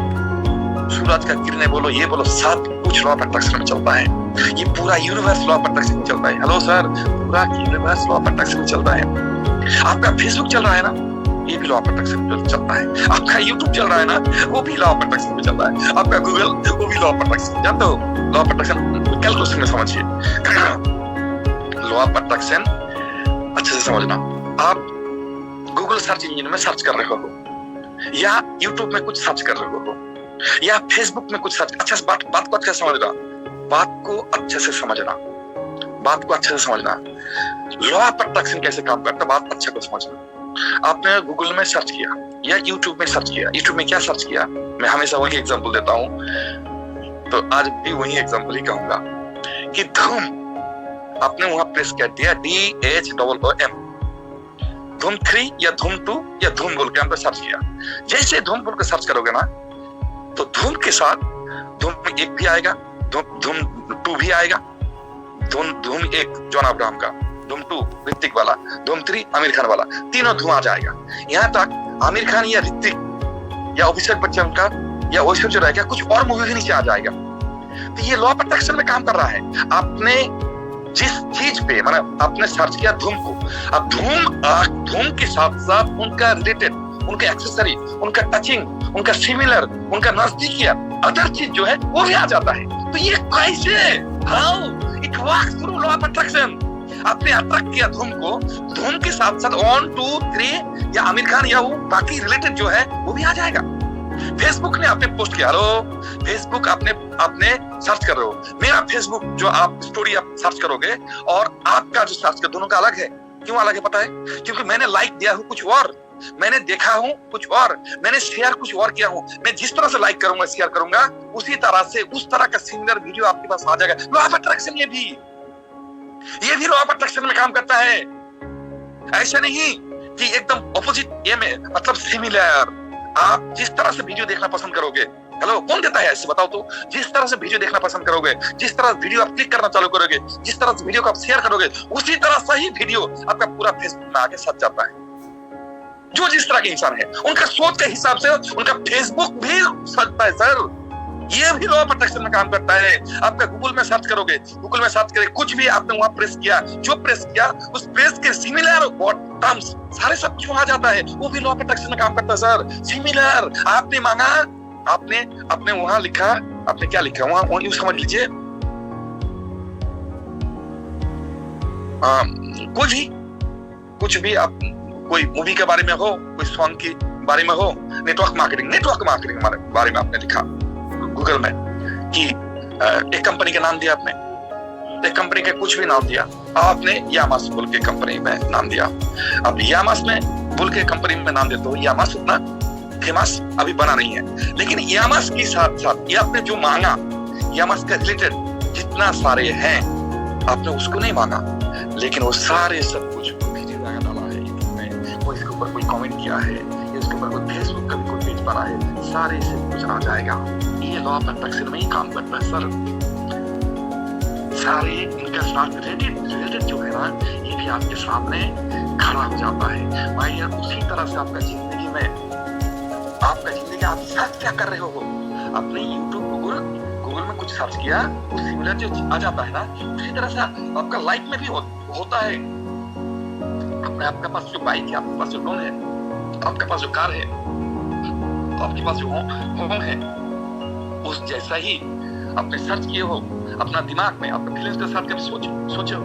B: सूरज का किरणें बोलो, ये बोलो, सब कुछ लॉ ऑफ अट्रैक्शन में चलता है। ये पूरा यूनिवर्स लॉ ऑफ अट्रैक्शन में चलता है। हेलो सर, पूरा यूनिवर्स लॉ ऑफ अट्रैक्शन में चलता है। आपका फेसबुक चल रहा है ना, ये भी लॉ ऑफ अट्रैक्शन में चलता है। आपका यूट्यूब चल रहा है ना, वो भी लॉ ऑफ अट्रैक्शन में चलता है। आपका गूगल, वो भी लॉ ऑफ अट्रैक्शन। जानते हो लॉ ऑफ अट्रैक्शन कैलकुलेशन में समझिए। लॉ ऑफ अट्रैक्शन अच्छे से समझना। आप गूगल सर्च इंजन में सर्च कर रहे हो, या यूट्यूब में कुछ सर्च कर रहे हो, या फेसबुक में कुछ सर्च। अच्छा, बात को अच्छे से समझना, बात को अच्छे से समझना, बात को अच्छे से समझना। लॉ ऑफ अट्रैक्शन कैसे काम करता है, बात अच्छे को समझना। आपने गूगल में सर्च किया या यूट्यूब में सर्च किया। यूट्यूब में क्या सर्च किया? मैं हमेशा वही एग्जांपल देता हूं, तो आज भी वही एग्जांपल ही कहूंगा कि धूम। आपने वहां प्रेस कर दिया DHOOM, धूम 3 या धूम 2 या धूम बोल के हमने सर्च किया। जैसे धूम बोल के सर्च करोगे ना, तो धूम के साथ धूम 1 भी आएगा, धूम 2 भी आएगा, धूम 1 जॉन अब्राहम का, धूम 2 ऋतिक वाला, धूम 3 आमिर खान वाला, तीनों धूम आ जाएगा। यहाँ तक आमिर खान या ऋतिक या अभिषेक बच्चन का या ऐश्वर्या राय का कुछ और मूवी भी नीचे आ जाएगा। तो ये लॉ ऑफ अट्रैक्शन में काम कर रहा है। आपने जिस चीज पे, मतलब आपने सर्च किया धूम को, अब धूम के साथ साथ उनका रिलेटेड, उनका एक्सेसरी, उनका टचिंग, उनका सिमिलर, उनका नजदीकिया, अदर चीज जो है वो भी आ जाता है। तो ये कैसे, how it works through law of attraction. आपने अट्रैक्ट किया धूम को, धूम के साथ साथ 1 2 3 या आमिर खान या वो बाकी रिलेटेड जो है वो भी आ जाएगा। फेसबुक ने आपने पोस्ट किया, हेलो फेसबुक आपने सर्च कर रहे हो, मेरा फेसबुक जो आप स्टोरी आप सर्च करोगे और आपका जो सर्च कर, दोनों का अलग है। क्यों अलग है पता है? क्योंकि मैंने लाइक दिया हूं कुछ और, मैंने देखा हूं कुछ और, मैंने शेयर कुछ और किया हूं। मैं जिस तरह से लाइक करूंगा, शेयर करूंगा, उसी तरह से उस तरह का सिमिलर वीडियो आपके पास आ जाएगा। लॉ ऑफ अट्रैक्शन ये भी लॉ ऑफ अट्रैक्शन में काम करता है। ऐसा नहीं कि एकदम ऑपोजिट, ये में मतलब सिमिलर। आप जिस तरह से वीडियो देखना पसंद करोगे, हेलो कौन देता है ऐसे बताओ तो? जिस तरह से वीडियो देखना पसंद करोगे, जिस तरह वीडियो आप क्लिक करना चालू करोगे, जिस तरह से वीडियो को आप शेयर करोगे, उसी तरह से ही वीडियो आपका पूरा फेसबुक में आके सज जाता है। जो जिस तरह के इंसान है, उनका सोच के हिसाब से उनका फेसबुक भी सजता है सर। ये भी लॉ ऑफ अट्रैक्शन में काम करता है। आपका गूगल में सर्च करोगे, गूगल में सर्च करें, कुछ भी आपने वहां प्रेस किया, जो प्रेस किया उस प्रेस के सिमिलर टर्म्स सारे सब कुछ वहां जाता है। वो भी लॉ ऑफ अट्रैक्शन में काम करता है सर। सिमिलर आपने मांगा, आपने वहां लिखा, आपने क्या लिखा वहां यूं समझ लीजिए, कुछ भी आप, कोई मूवी के बारे में हो, कोई सॉन्ग के बारे में हो, नेटवर्क मार्केटिंग के बारे में आपने लिखा गूगल में कि एक कंपनी का नाम दिया आपने, एक कंपनी का कुछ भी नाम दिया, आपने यामास बोल के कंपनी में नाम दिया। अब यामास में बोल के कंपनी में नाम देते हो, यामास उतना फेमस अभी बना नहीं है, लेकिन यामास के साथ साथ ये आपने जो मांगा, यामास का रिलेटेड जितना सारे हैं, आपने उसको नहीं मांगा, लेकिन वो सारे सब कुछ वीडियो डाला है यूट्यूब में, कोई इसके ऊपर कोई कमेंट किया है, इसके ऊपर कोई फेसबुक का भी कोई पेज बना है, सारे से कुछ आ जाएगा। ये लॉ ऑफ अट्रैक्शन में ही काम करता है सर। सारे इनका साथ रिलेटेड जो है ना, ये भी आपके सामने खड़ा हो जाता है। भाई यार, उसी तरह से आपका जिंदगी में आपका जिंदगी, आप सर्च क्या कर रहे हो? आपने यूट्यूब, गूगल में कुछ सर्च किया, कुछ सिमिलर जो आ जाता है ना, उसी तरह से आपका लाइफ में भी होता है। आपके पास जो बाइक है, आपके पास जो लोन है, आपके पास जो कार है, आपके पास जो होम है, उस जैसा ही आपने सर्च किए हो अपना दिमाग में, अपने फीलिंग्स के साथ कभी सोचे हो?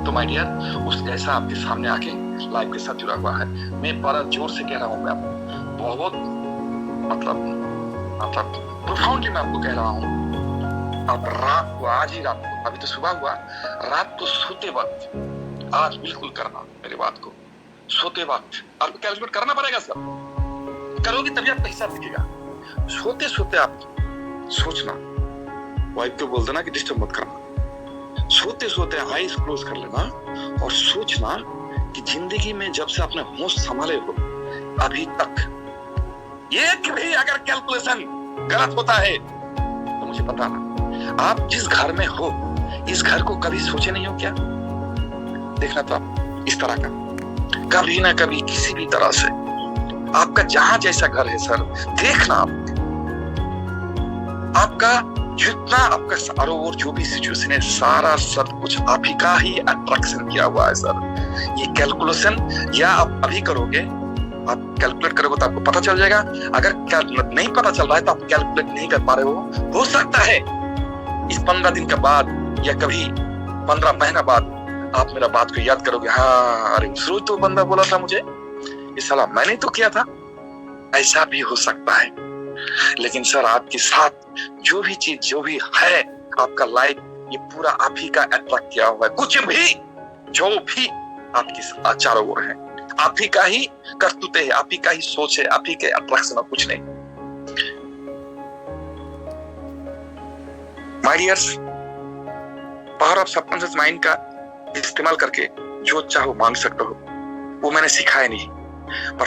B: तो माय डियर, उस जैसा आपके सामने आके लाइफ के साथ जुड़ा हुआ है। मैं बड़ा जोर से कह रहा हूँ, मैं आपको बहुत मतलब प्रोफाउंडली मैं आपको कह रहा हूँ। अब रात को, आज ही रात को, अभी तो सुबह हुआ, रात को सोते वक्त आज बिल्कुल करना मेरी बात को। सोते वक्त आपको कैलकुलेट करना पड़ेगा, सब करोगे तभी आपका हिसाब दिखेगा। सोते सोते आप सोचना, वाइफ को बोल देना कि डिस्टर्ब मत करना। सोते सोते आईज क्लोज कर लेना और सोचना कि जिंदगी में जब से आपने होश संभाले हो अभी तक एक भी अगर कैलकुलेशन गलत होता है तो मुझे बताना। आप जिस घर में हो, इस घर को कभी सोचे नहीं हो क्या? देखना तो आप इस तरह का कभी ना कभी किसी भी तरह से आपका जहां जैसा घर है सर, देखना आपका जितना आपका सारों ओर जो भी सिचुएशन है, सारा सब कुछ आप ही का ही अट्रैक्शन किया हुआ है सर। ये कैलकुलेशन या आप अभी करोगे, आप कैलकुलेट करोगे तो आपको पता चल जाएगा। अगर नहीं पता चल रहा है तो आप कैलकुलेट नहीं कर पा रहे हो सकता है इस 15 दिन के बाद या कभी 15 महीना बाद आप मेरा बात को याद करोगे, हाँ अरे उस रोज तो बंदा बोला था मुझे, ये सलाह मैंने तो किया था। ऐसा भी हो सकता है। लेकिन सर आपके साथ जो भी चीज जो भी है, आपका लाइफ ये पूरा आप ही का अट्रैक्ट किया हुआ है। कुछ भी जो भी आपके चारों ओर है, आप ही का ही करतूते है, आप ही का ही सोच है, आप ही के अट्रैक्शन और कुछ नहीं। My dears, power of subconscious mind का इस्तेमाल करके जो चाहो मांग सकते हो, वो मैंने सिखाया नहीं, पर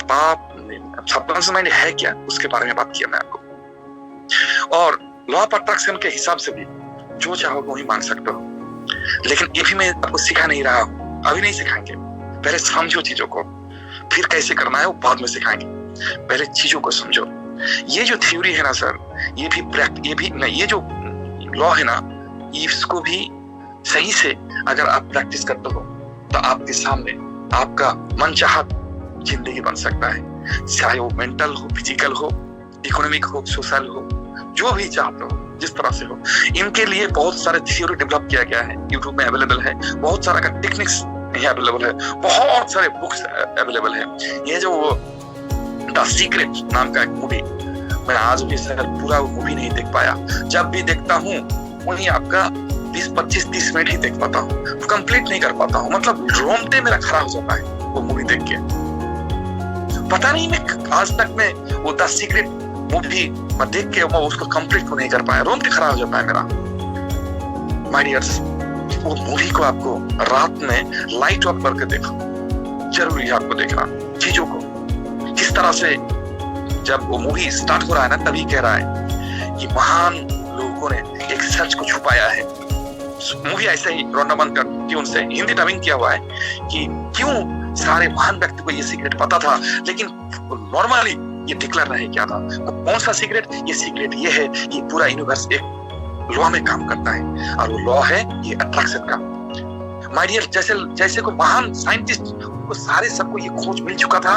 B: सबकॉन्शियस माइंड है क्या उसके बारे में बात किया मैं आपको। और लॉ ऑफ अट्रैक्शन के हिसाब से भी जो चाहो वही मांग सकते हो। लेकिन ये भी मैं आपको सिखा नहीं रहा हूं, अभी नहीं सिखाएंगे। पहले समझो चीजों को, फिर कैसे करना है वो बाद में सिखाएंगे। पहले चीजों को समझो। ये जो थ्योरी है ना सर, ये जो लॉ है ना, इसको भी सही से अगर आप प्रैक्टिस करते हो तो आपके सामने आपका मनचाहा जिंदगी बन सकता है। चाहे वो मेंटल हो, फिजिकल हो, इकोनॉमिक हो, सोशल हो, जो भी चाहते हो, जिस तरह से हो। इनके लिए बहुत सारे थ्योरी डेवलप किया गया है, यूट्यूब में अवेलेबल है। बहुत सारा का टेक्निक्स यहाँ अवेलेबल है, बहुत सारे बुक्स अवेलेबल है। ये जो द सीक्रेट नाम का एक मूवी, मैं आज भी सर पूरा वो मूवी नहीं देख पाया। जब भी देखता हूँ वही आपका 20, 25, 30 मिनट ही देख पाता हूँ, कंप्लीट नहीं कर पाता हूँ। मतलब रोंगटे मेरा खड़ा हो जाता है वो मूवी देख के। पता नहीं मैं आज तक में वो द सीक्रेट मूवी मैं देख के मैं उसको कंप्लीट को नहीं कर पाया, रोंगटे खड़ा हो जाता है मेरा। माय डियर्स, वो मूवी को आपको रात में लाइट ऑफ करके देखो, जरूरी है आपको देखना चीजों को। किस तरह से जब वो मूवी स्टार्ट हो रहा है ना, तभी कह रहा है कि महान लोगों ने एक सच को छुपाया है। मूवी ऐसे ही रोनामन का ट्यून से हिंदी डबिंग किया हुआ है कि क्यों सारे महान व्यक्ति को ये सीक्रेट पता था, लेकिन नॉर्मली ये डिक्लेयर नहीं किया था। कौन सा सीक्रेट? ये सीक्रेट ये है, ये पूरा यूनिवर्स एक लॉ में काम करता है, और वो लॉ है ये अट्रैक्शन का। माय डियर, जैसे को महान साइंटिस्ट को सारे सबको ये खोज मिल चुका था।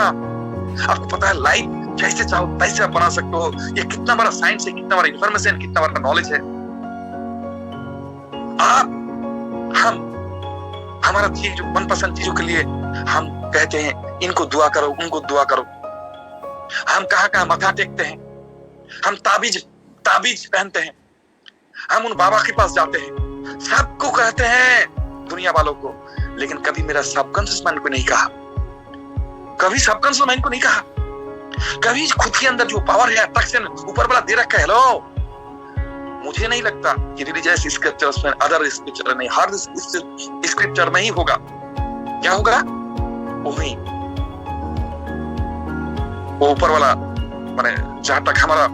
B: आपको पता है लाइफ जैसे चाहो तैसे आप बना सकते हो। ये कितना बड़ा साइंस है, कितना बड़ा इंफॉर्मेशन, कितना बड़ा नॉलेज है। हमारा चीज मनपसंद चीजों के लिए हम कहते हैं इनको दुआ करो, उनको दुआ करो। हम कहाँ मथा टेकते हैं, हम ताबीज पहनते हैं, हम उन बाबा के पास जाते हैं, सबको कहते हैं दुनिया वालों को। लेकिन कभी मेरा सबकॉन्शियस माइंड को नहीं कहा, कभी सबकॉन्शियस माइंड को नहीं कहा, कभी खुद के अंदर जो पावर है अट्रैक्शन ऊपर वाला दे रखा है। हेलो, मुझे नहीं लगता कि रिलीजियस स्क्रिप्चर्स में, अदर स्क्रिप्चर नहीं, हर स्क्रिप्चर में ही होगा। क्या होगा? वही वो ऊपर वाला, माने जहां तक हमारा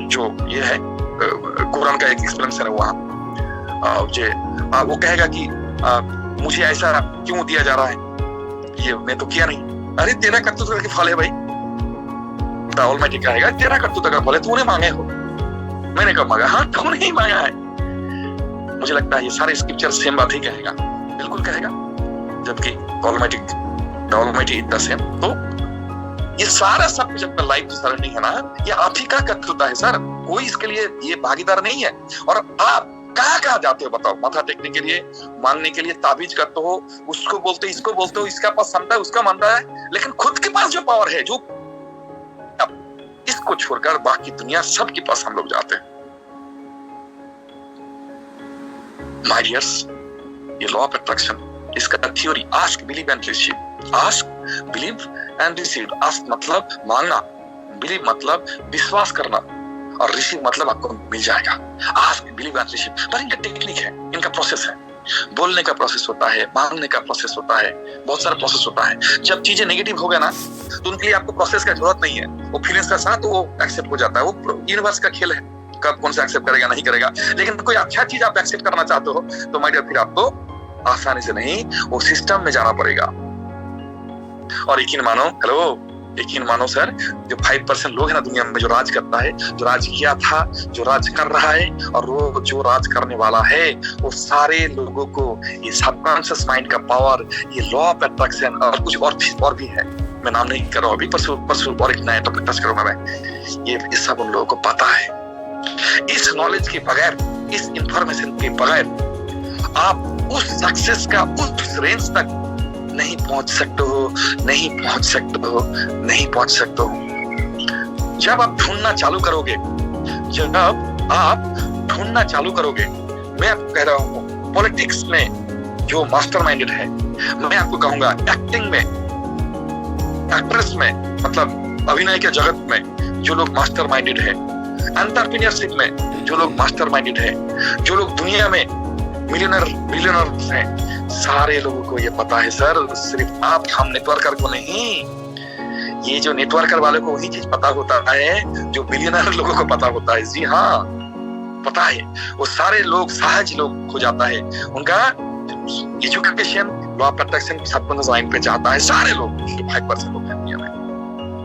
B: जो ये है कुरान का एक एक्सप्लेनेशन है वहां, वो कहेगा कि मुझे ऐसा क्यों दिया जा रहा है, ये मैं तो किया नहीं। अरे तेरा करतूत करके फल है भाई, द ऑलमाइटी कहेगा तेरा करतूत अगर बोले तूने मांगे हो, मैंने कब मांगा? हाँ तूने ही मांगा है। मुझे लगता है ये सारे स्क्रिप्चर सेम बात ही कहेगा, बिल्कुल कहेगा, जबकि the almighty is the same. तो ये सारा सब कुछ अपना लाइफ जो सराउंडिंग है ना, ये आप ही का करतूता है सर, कोई इसके लिए ये भागीदार नहीं है। और आप कहाँ जाते हो बताओ? माथा टेकने के लिए, मांगने के लिए ताबीज करते हो, उसको बोलते हो, इसको बोलते हो, इसका पास क्षमता है, उसका मानता है, लेकिन खुद के पास जो पावर है, जो इसको छोड़कर बाकी दुनिया सबके पास हम लोग जाते हैं। माय डियर्स, ये लॉ ऑफ अट्रैक्शन, इसका theory ask believe and receive. Ask believe and receive. Ask मतलब मांगना, बिलीव मतलब विश्वास करना, और रिसीव मतलब आपको मिल जाएगा। आस्क बिलीव एंड रिसीव, पर इनका टेक्निक है, इनका प्रोसेस है। बोलने का प्रोसेस होता है, मांगने का प्रोसेस होता है, बहुत सारा प्रोसेस होता है। जब चीजें नेगेटिव हो गया ना, तो उनके लिए आपको प्रोसेस का जरूरत नहीं है, वो फीलिंग्स का साथ वो एक्सेप्ट हो जाता है। वो यूनिवर्स का खेल है, कब कौन सा एक्सेप्ट करेगा नहीं करेगा। लेकिन कोई अच्छा चीज आप एक्सेप्ट करना चाहते हो तो माय डियर, फिर आपको आसानी से नहीं, वो सिस्टम में जाना पड़ेगा। और यकीन मानो, हेलो, यकीन मानो सर, जो 5% लोग हैं ना दुनिया में, जो राज करता है, जो राज किया था, जो राज कर रहा है, और वो जो राज करने वाला है, वो सारे लोगों को ये सबकॉन्शियस माइंड का पावर, ये लॉ ऑफ अट्रैक्शन और कुछ और भी है, मैं नाम नहीं कर रहा हूँ अभी, परसों और एक नया टॉपिक टच करूंगा मैं। ये सब उन लोगों को पता है। इस नॉलेज के बगैर, इस इंफॉर्मेशन के बगैर आप उस सक्सेस का उस रेंज तक नहीं पहुंच सकते हो, नहीं पहुंच सकते हो, नहीं पहुंच सकते हो। जब आप ढूंढना चालू करोगे, जब आप ढूंढना चालू करोगे, मैं आपको कह रहा हूं, पॉलिटिक्स में जो मास्टरमाइंडेड है, मैं आपको कहूंगा एक्टिंग में, एक्ट्रेस में, मतलब अभिनय के जगत में जो लोग मास्टरमाइंडेड है, एंटरप्रेन्योरशिप में जो लोग मास्टरमाइंडेड है, जो लोग दुनिया में मिलियनर्स हैं, सारे लोगों को ये पता है सर। सिर्फ आप, हम नेटवर्कर को नहीं, ये जो नेटवर्कर वाले को वही चीज पता होता है जो बिलियनर लोगों को पता होता है। जी हाँ, पता है। वो सारे लोग सहज लोग हो जाता है, उनका education law of attraction subconscious mind पे जाता है। सारे लोग, 5% लोग हैं दुनिया में,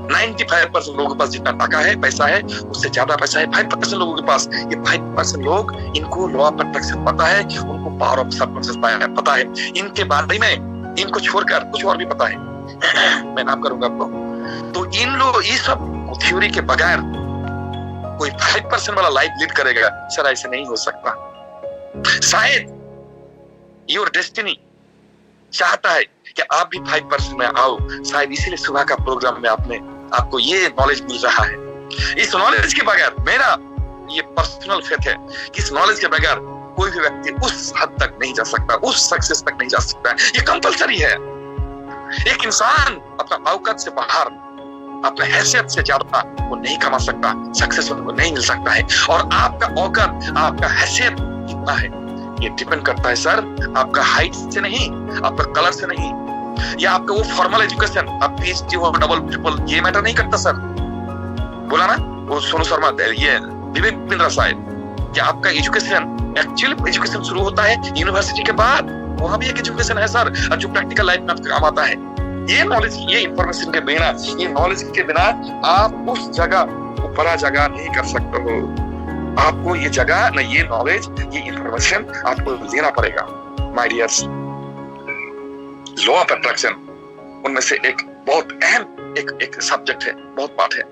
B: 95% लोगों के पास जितना टाका है, पैसा है, उससे ज्यादा पैसा है 5% लोगों के पास। ये 5% लोग, इनको लॉ ऑफ अट्रैक्शन पता है, उनको पावर ऑफ सबकॉन्शियस माइंड पता है। इनके बारे में, इनको छोड़कर कुछ और भी पता है, मैं नाम करूंगा आपको। तो इन लोग, ये सब थ्योरी के बगैर कोई 5% वाला लाइफ लीड करेगा सर? ऐसे नहीं हो सकता। शायद योर डेस्टिनी चाहता है कि आप भी 5% में आओ, शायद इसीलिए सुबह का प्रोग्राम में आपको ये नॉलेज मिल रहा है। इस नॉलेज के बगैर, मेरा ये पर्सनल फेथ है कि इस नॉलेज के बगैर कोई भी व्यक्ति उस हद तक नहीं जा सकता, उस सक्सेस तक नहीं जा सकता। ये कंपलसरी है। एक इंसान अपना औकात से बाहर, अपने हैसियत से ज्यादा वो नहीं कमा सकता, सक्सेस उनको नहीं मिल सकता है। और आपका औकात, आपका हैसियत कितना है, ये डिपेंड करता है सर आपका हाइट से नहीं, आपका कलर से नहीं, या आपका वो फॉर्मल एजुकेशन, आप PhD हो, डबल ट्रिपल, ये मैटर नहीं करता सर। बोला ना वो सोनू शर्मा, ये विवेक बिंद्रा साहब, कि आपका एजुकेशन, एक्चुअली एजुकेशन शुरू होता है यूनिवर्सिटी के बाद, वहां भी एक एजुकेशन है सर, और जो प्रैक्टिकल लाइफ में आपको काम आता है। ये नॉलेज, ये इंफॉर्मेशन के बिना, ये नॉलेज के बिना आप उस जगह, वो बड़ा जगह नहीं कर सकते हो। आपको ये जगह ना, ये नॉलेज, ये इंफॉर्मेशन आपको लेना पड़ेगा। My dears, law of attraction उनमें से एक बहुत अहम एक सब्जेक्ट है, बहुत पार्ट है।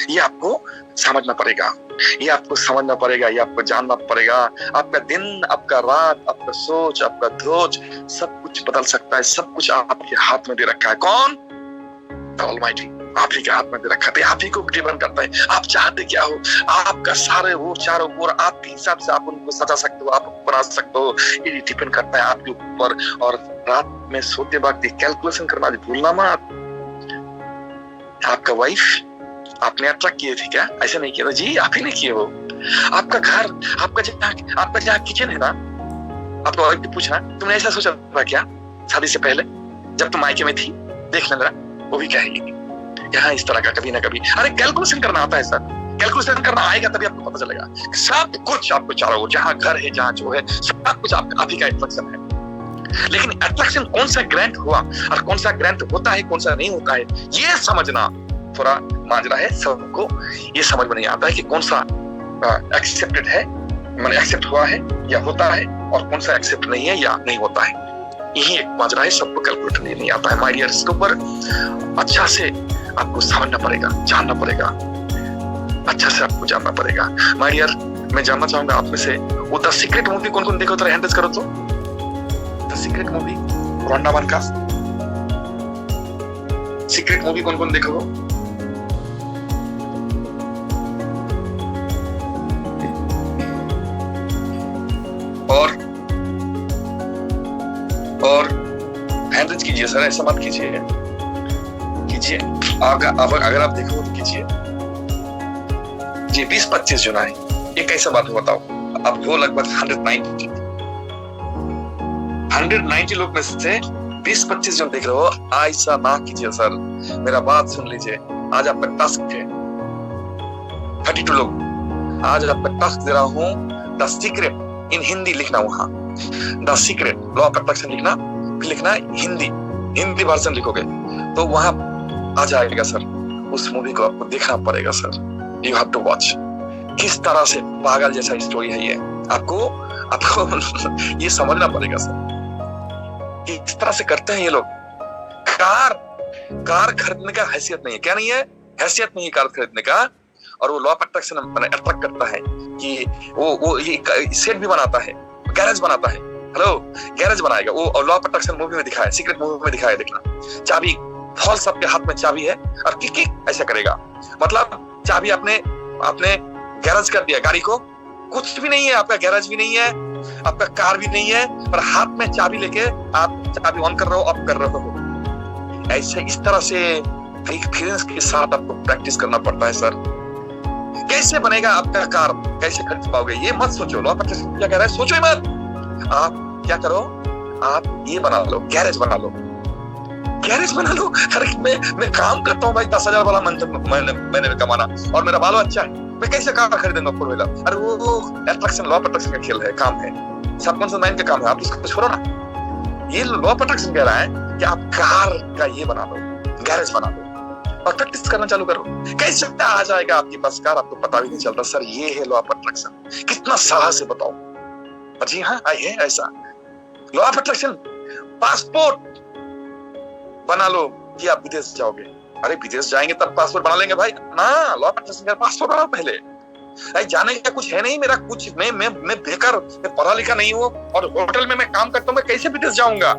B: ये आपको समझना पड़ेगा, ये आपको समझना पड़ेगा, ये आपको जानना पड़ेगा। आपका दिन, आपका रात, आपका सोच, आपका धोच, सब कुछ बदल सकता है। सब कुछ आपके हाथ में दे रखा है। कौन? द ऑलमाइटी, आप ही के हाथ में दे रखा है। आप ही को डिपेंड करता है आप चाहते क्या हो। आपका सारे वो चारों ओर आपके हिसाब से आप उनको सजा सकते हो, आप बना सकते हो। ये डिपेंड करता है आपके ऊपर। और रात में सोते वक्त कैलकुलेशन करना भूलना मत। आपका वाइफ आपने अट्रैक्ट किए थे क्या? ऐसे नहीं किया था जी, आप ही नहीं किए हो। आपका घर, आपका जहाँ किचन है ना, आपका वाइफ को पूछना, तुमने ऐसा सोचा था क्या शादी से पहले जब तुम मायके में थी? देख लेना, वो भी कहेगी यहाँ इस तरह का कभी ना कभी। अरे कैलकुलेशन करना आता है सर, कैलकुलेशन करना आएगा तभी आपको पता चलेगा। सब कुछ आपको चारों ओर, जहाँ घर है, जहाँ जो है, सब कुछ आप ही का अट्रैक्शन है। लेकिन अट्रैक्शन कौन सा ग्रांट हुआ और कौन सा ग्रांट होता है, कौन सा नहीं होता है, ये समझना थोड़ा माजरा है, सबको ये समझ में नहीं आता है कि कौन सा एक्सेप्टेड है, मैंने एक्सेप्ट हुआ है या होता है, और कौन सा एक्सेप्ट नहीं है या नहीं होता है। यही एक माजरा है, सबको कैलकुलेट नहीं आता है। माय डियर, इसके ऊपर अच्छा से आपको समझना पड़ेगा, जानना पड़ेगा, अच्छा से आपको जानना पड़ेगा। माय डियर, मैं जानना चाहूंगा आप में से वो द सीक्रेट मूवी कौन कौन देखो, तो हैंड रेज करो। तो द सीक्रेट मूवी रोंडा वन का सीक्रेट मूवी कौन कौन देखो? और हैंड रेज कीजिए सर, ऐसा मत कीजिए, अगर आप देखो तो कीजिए जी। 20-25 जो ना है, ये कैसा बात है बताओ? अब वो लगभग 190 लोग में से 20-25 जन देख रहे हो, ऐसा ना कीजिए सर। मेरा बात सुन लीजिए, आज आपका टास्क है 32 लोग, आज आपका टास्क दे रहा हूं द सीक्रेट इन हिंदी लिखना, वहां the secret law of attraction लिखना, फिर लिखना हिंदी वर्जन लिखोगे तो वहां आ जाएगा सर। उस मूवी को आपको देखना पड़ेगा sir, you have to watch. किस तरह से पागल जैसा स्टोरी है ये, आपको ये समझना पड़ेगा सर, किस तरह से करते हैं ये लोग। कार खरीदने का हैसियत नहीं है, क्या नहीं है? हैसियत नहीं है कार खरीदने का, और वो लॉ ऑफ अट्रैक्शन अट्रैक्ट करता है कि वो ये सेट भी बनाता है, गैरेज बनाता है। हेलो, गैरेज बनाएगा वो, लॉ ऑफ अट्रैक्शन मूवी में दिखाया, सीक्रेट मूवी में दिखाया। देखना, चाबी फॉल्स आपके हाथ में चाबी है और किक ऐसा करेगा, मतलब चाबी आपने गैरेज कर दिया, गाड़ी को कुछ भी नहीं है, आपका गैरेज भी नहीं है, आपका कार भी नहीं है, पर हाथ में चाबी लेके आप चाबी ऑन कर रहे हो, ऑफ कर रहे हो। ऐसे इस तरह से एक्सपीरियंस के साथ आपको प्रैक्टिस करना पड़ता है सर। कैसे बनेगा आपका कार, कैसे खरीद पाओगे? ये मत सोचो, लॉ ऑफ अट्रैक्शन क्या कह रहा है, सोचो ही मत। आप क्या करो, आप ये बना लो, गैरेज बना लो। अरे मैं काम करता हूँ भाई, 10,000 वाला मैंने कमाना, और मेरा बाल अच्छा है, मैं कैसे कार खरीदूंगा 4 व्हीलर? अरे वो अट्रैक्शन, लॉ ऑफ अट्रैक्शन का खेल है, काम है, सबकॉन्शियस माइंड का काम है, आप उसको छोड़ो ना। ये लॉ ऑफ अट्रैक्शन कह रहा है कि आप कार का ये बना लो, गैरेज बना लो और प्रैक्टिस करना चालू करो। कैसे आ जाएगा आपके पास कार, आपको पता भी नहीं चलता सर। ये है लॉ ऑफ अट्रैक्शन, कितना साहस से बताओ। जी हाँ, आई है ऐसा लॉ ऑफ अट्रैक्शन। पासपोर्ट बना लो कि आप विदेश जाओगे। अरे विदेश जाएंगे तब पासपोर्ट बना लेंगे भाई ना, लॉ ऑफ अट्रैक्शन पासपोर्ट बनाओ पहले। जाने का कुछ है नहीं मेरा, कुछ मैं बेकार, मैं पढ़ा लिखा नहीं हूँ और होटल में मैं काम करता हूँ, मैं कैसे विदेश जाऊंगा?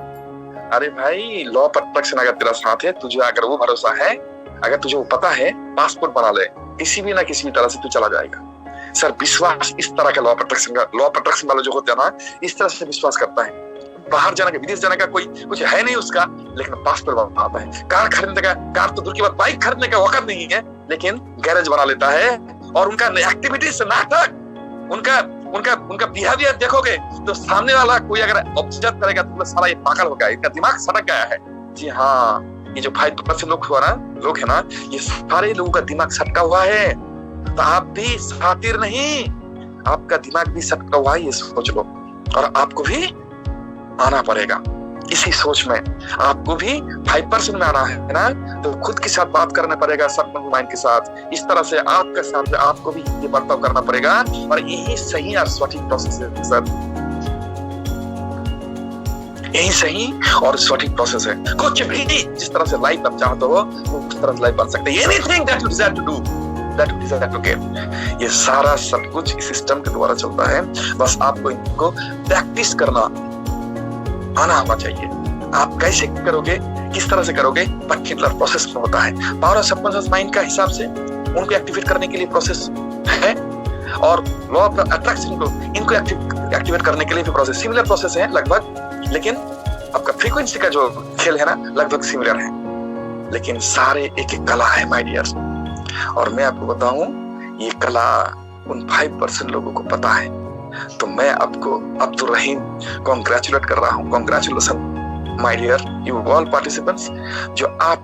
B: अरे भाई, लॉ ऑफ अट्रैक्शन अगर तेरा साथ है, तुझे अगर वो भरोसा है, अगर तुझे वो पता है, पासपोर्ट बना ले, किसी भी ना किसी भी तरह से तू चला जाएगा सर। विश्वास इस तरह का लॉ ऑफ अट्रैक्शन वाले जो होते हैं ना, इस तरह से विश्वास करता है। बाहर जाने का, विदेश जाने का कोई कुछ है नहीं उसका, लेकिन पासपोर्ट बनाता है। कार खरीदने का, कार तो दूर की बात, बाइक खरीदने का वक्त नहीं है, लेकिन गैरेज बना लेता है। और उनका एक्टिविटीज, नाटक, उनका बिहेवियर देखोगे तो सामने वाला कोई अगर ऑब्जर्व करेगा तो सारा ये पागल हो गया, इनका दिमाग सटक गया है। जी हाँ, ये जो 5% लोग है ना, ये सारे लोगों का दिमाग सटका हुआ है। तो आप भी सातिर नहीं, आपका दिमाग भी सटका हुआ है, ये सोच लो। और आपको भी आना पड़ेगा इसी सोच में, आपको भी 5% में आना है ना, तो खुद के साथ बात करना पड़ेगा, सबकॉन्शियस माइंड के साथ। इस तरह से आपके साथ आपको भी ये बर्ताव करना पड़ेगा, और यही सही और सटीक प्रोसेस है सर, यही सही और सटीक प्रोसेस है। कुछ भी जिस तरह से लाइफ आप चाहते हो, उस तरह से लाइफ बन सकते हैं। Anything that you desire to do, that you desire to get, ये सारा सब कुछ इस सिस्टम के द्वारा चलता है। बस आपको इनको प्रैक्टिस करना आना होना चाहिए। आप कैसे करोगे, किस तरह से करोगे, पर्टिकुलर प्रोसेस में होता है। पावर ऑफ सबकॉन्शियस माइंड का हिसाब से उनको एक्टिवेट करने के लिए प्रोसेस है, और लॉ ऑफ अट्रैक्शन को इनको एक्टिवेट करने के लिए भी प्रोसेस, सिमिलर प्रोसेस है लगभग, लेकिन आपका फ्रीक्वेंसी का जो खेल है ना, लगभग सिमिलर है, लेकिन सारे एक एक कला है माय डियर्स। और मैं आपको बताऊं, ये कला उन 5% लोगों को पता है। तो मैं आपको अब्दुल रहीम कॉन्ग्रेचुलेट कर रहा हूँ। Congratulation my dear you all participants, जो आप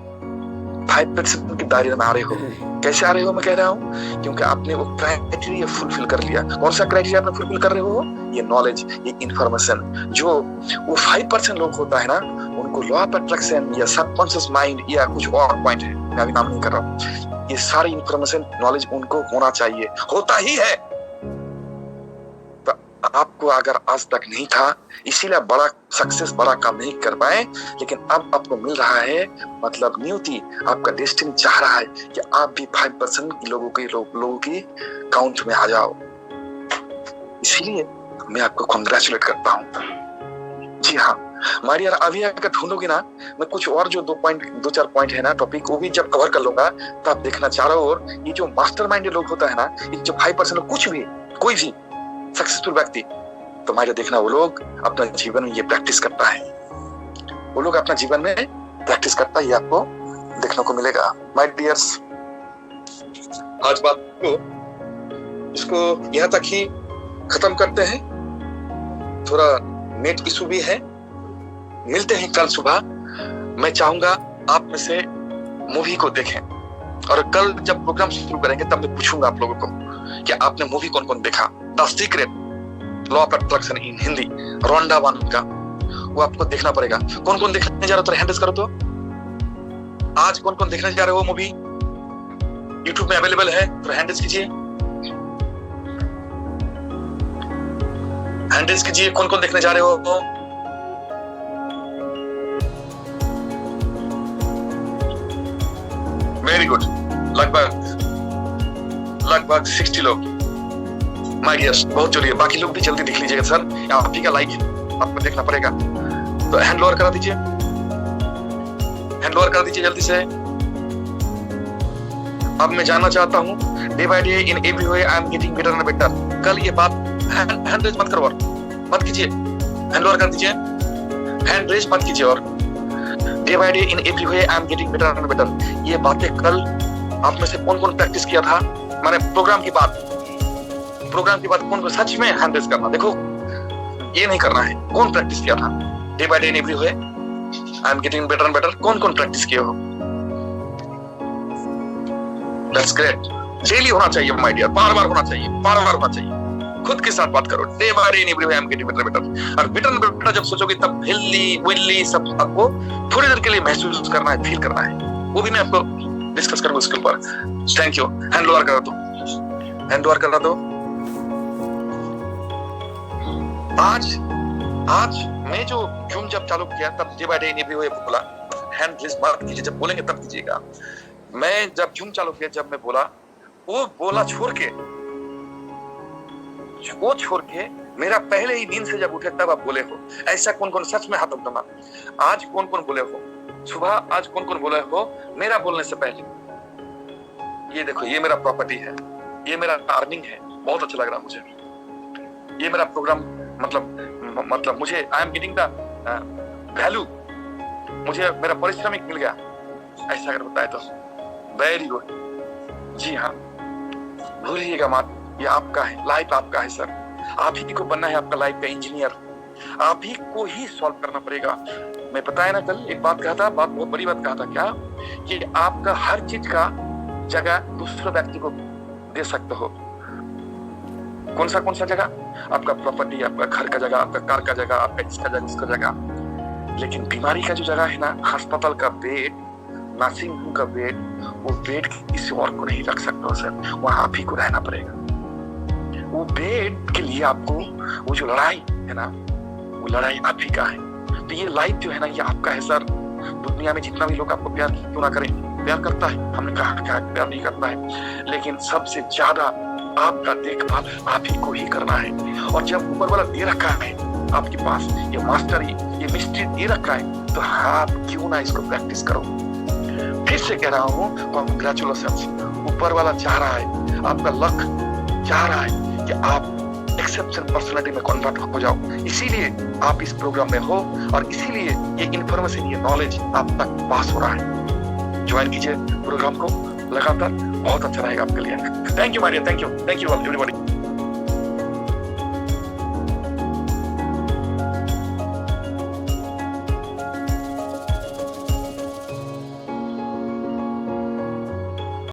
B: 5% के दायरे में आ रहे हो। कैसे आ रहे हो मैं कह रहा हूँ, क्योंकि आपने वो क्राइटेरिया फुलफिल कर लिया। कौन सा क्राइटेरिया आपने फुलफिल कर रहे हो? ये नॉलेज, ये इंफॉर्मेशन। जो वो 5% लोग होता है ना, उनको लॉ ऑफ अट्रैक्शन या सबकॉन्शियस माइंड या कुछ और पॉइंट है, मैं अभी नाम नहीं कर रहा हूँ, ये सारी इंफॉर्मेशन नॉलेज उनको होना चाहिए, होता ही है। तो आपको अगर आज तक नहीं था, इसीलिए बड़ा सक्सेस, बड़ा काम नहीं कर पाए, लेकिन अब आपको मिल रहा है, मतलब नियति, आपका डेस्टिनी चाह रहा है कि आप भी 5% लोगों की काउंट में आ जाओ। इसीलिए मैं आपको कांग्रेचुलेट करता हूं। जी हाँ माय डियर, अभी अगर ढूंढोगे ना, मैं कुछ और जो 2-4 पॉइंट है ना टॉपिक, वो भी जब कवर कर लूंगा तो आप देखना चारों ओर ये जो मास्टरमाइंडेड लोग होता है ना, ये जो 5% कुछ भी, कोई भी सक्सेसफुल व्यक्ति, तो माय डियर देखना, वो लोग अपना जीवन में ये प्रैक्टिस करता है, वो लोग अपना जीवन में प्रैक्टिस करता है, ये आपको देखने को मिलेगा। माय डियर्स, आज बात को इसको यहाँ तक ही खत्म करते हैं, थोड़ा नेट इशू भी है, मिलते हैं कल सुबह। मैं चाहूंगा आप में से मूवी को देखें, और कल जब प्रोग्राम शुरू करेंगे तब मैं पूछूंगा आप लोगों को कि आपने मूवी कौन कौन देखा। The secret law of attraction in Hindi, Rhonda वन का, वो आपको देखना पड़ेगा। कौन कौन देखने जा रहे हो, तो हैंड रेज करो। तो आज कौन कौन देखने जा रहे हो, मूवी यूट्यूब में अवेलेबल है, तो हैंड रेज कीजिए, हैंड रेज कीजिए, कौन कौन देखने जा रहे हो। तो वेरी गुड, लगभग 60 लोग। माय डियर्स, बहुत जल्दी है, बाकी लोग भी जल्दी देख लीजिएगा। सर आप ही का लाइक आपको देखना पड़ेगा, तो हैंड लोअर करा दीजिए, हैंड लोअर करा दीजिए जल्दी से। अब मैं जानना चाहता हूँ, day by day in every way I am getting better and better. कल ये बात हैंड रेज मत करो, मत कीजिए, हैंड लोअर कर दीजिए, हैंड रेज मत कीजिए। और day by day in every way I am getting better and better, ये बातें कल आप में से कौन कौन प्रैक्टिस किया था, माने प्रोग्राम की बात कौन को सच में हैंड रेज करना। देखो ये नहीं करना है, कौन प्रैक्टिस किया था day by day in every way I am getting better and better, कौन कौन प्रैक्टिस किए हो। दैट्स ग्रेट, डेली होना चाहिए माय डियर, बार बार होना चाहिए, खुद के साथ बात करो, day by day in every way I am getting better better. और बेटर बेटर जब सोचोगे तब हिल्ली विल्ली सब आपको थोड़ी देर के लिए महसूस करना है, फील करना है, वो भी मैं आपको डिस्कस करूंगा उसके ऊपर। थैंक यू, हैंड लोअर करा दो, हैंड लोअर करा दो। आज मैं जो जूम जब चालू किया तब day by day in every way बोला, हैंड रेज मत कीजिए, जब बोलेंगे तब कीजिएगा। मैं जब जूम चालू किया, जब मैं बोला, वो बोला छोड़ के मेरा पहले ही नींद से जब उठे तब आप बोले हो। ऐसा कौन कौन, सच में हाथ उठाना, आज कौन कौन बोले हो सुबह, आज कौन कौन बोले हो मेरा बोलने से पहले। ये देखो, ये मेरा प्रॉपर्टी है, ये मेरा अर्निंग है, बहुत अच्छा लग रहा मुझे, ये मेरा प्रोग्राम, मतलब मुझे I am getting the value, मुझे मेरा पारिश्रमिक मिल गया। ऐसा अगर होता है तो वेरी गुड। जी हाँ, भूलिएगा मत, ये आपका है, लाइफ आपका है सर, आप ही को बनना है आपका लाइफ का इंजीनियर, आप ही को ही सॉल्व करना पड़ेगा। मैं बताया ना कल एक बात कहा था, बहुत बड़ी बात कहा था, क्या कि आपका हर चीज का जगह दूसरे व्यक्ति को दे सकते हो। कौन सा जगह, आपका प्रॉपर्टी, आपका घर का जगह, आपका कार का जगह, आपका इसका जगह, उसका जगह। लेकिन बीमारी का जो जगह है ना, अस्पताल का बेड, नर्सिंग होम का बेड, वो बेड किसी और को नहीं रख सकते हो सर, वहां आप ही को रहना पड़ेगा। वो बेड के लिए आपको वो जो लड़ाई है ना, वो लड़ाई आप ही का है। तो ये लाइफ जो है ना, ये आपका है सर। दुनिया में जितना भी लोग आपको प्यार क्यों ना करें, प्यार करता है, हमने कहा प्यार नहीं करता है, लेकिन सबसे ज्यादा आपका देखभाल आप ही को ही करना है। और जब ऊपर वाला दे रखा है आपके पास, ये मास्टरी, ये मिस्ट्री दे रखा है, तो आप क्यों ना इसको प्रैक्टिस करो। फिर से कह रहा हूँ, कॉन्ग्रेचुलेशंस, ऊपर वाला चाह रहा है, आपका लक चाह रहा है कि आप एक्सेप्शनल पर्सनालिटी में कन्वर्ट हो जाओ। इसीलिए आप इस प्रोग्राम में हो, और इसीलिए ये इन्फॉर्मेशन, ये नॉलेज आप तक पास हो रहा है। ज्वाइन कीजिए प्रोग्राम को लगातार, बहुत अच्छा रहेगा आपके लिए। Thank you my dear, thank you all everybody.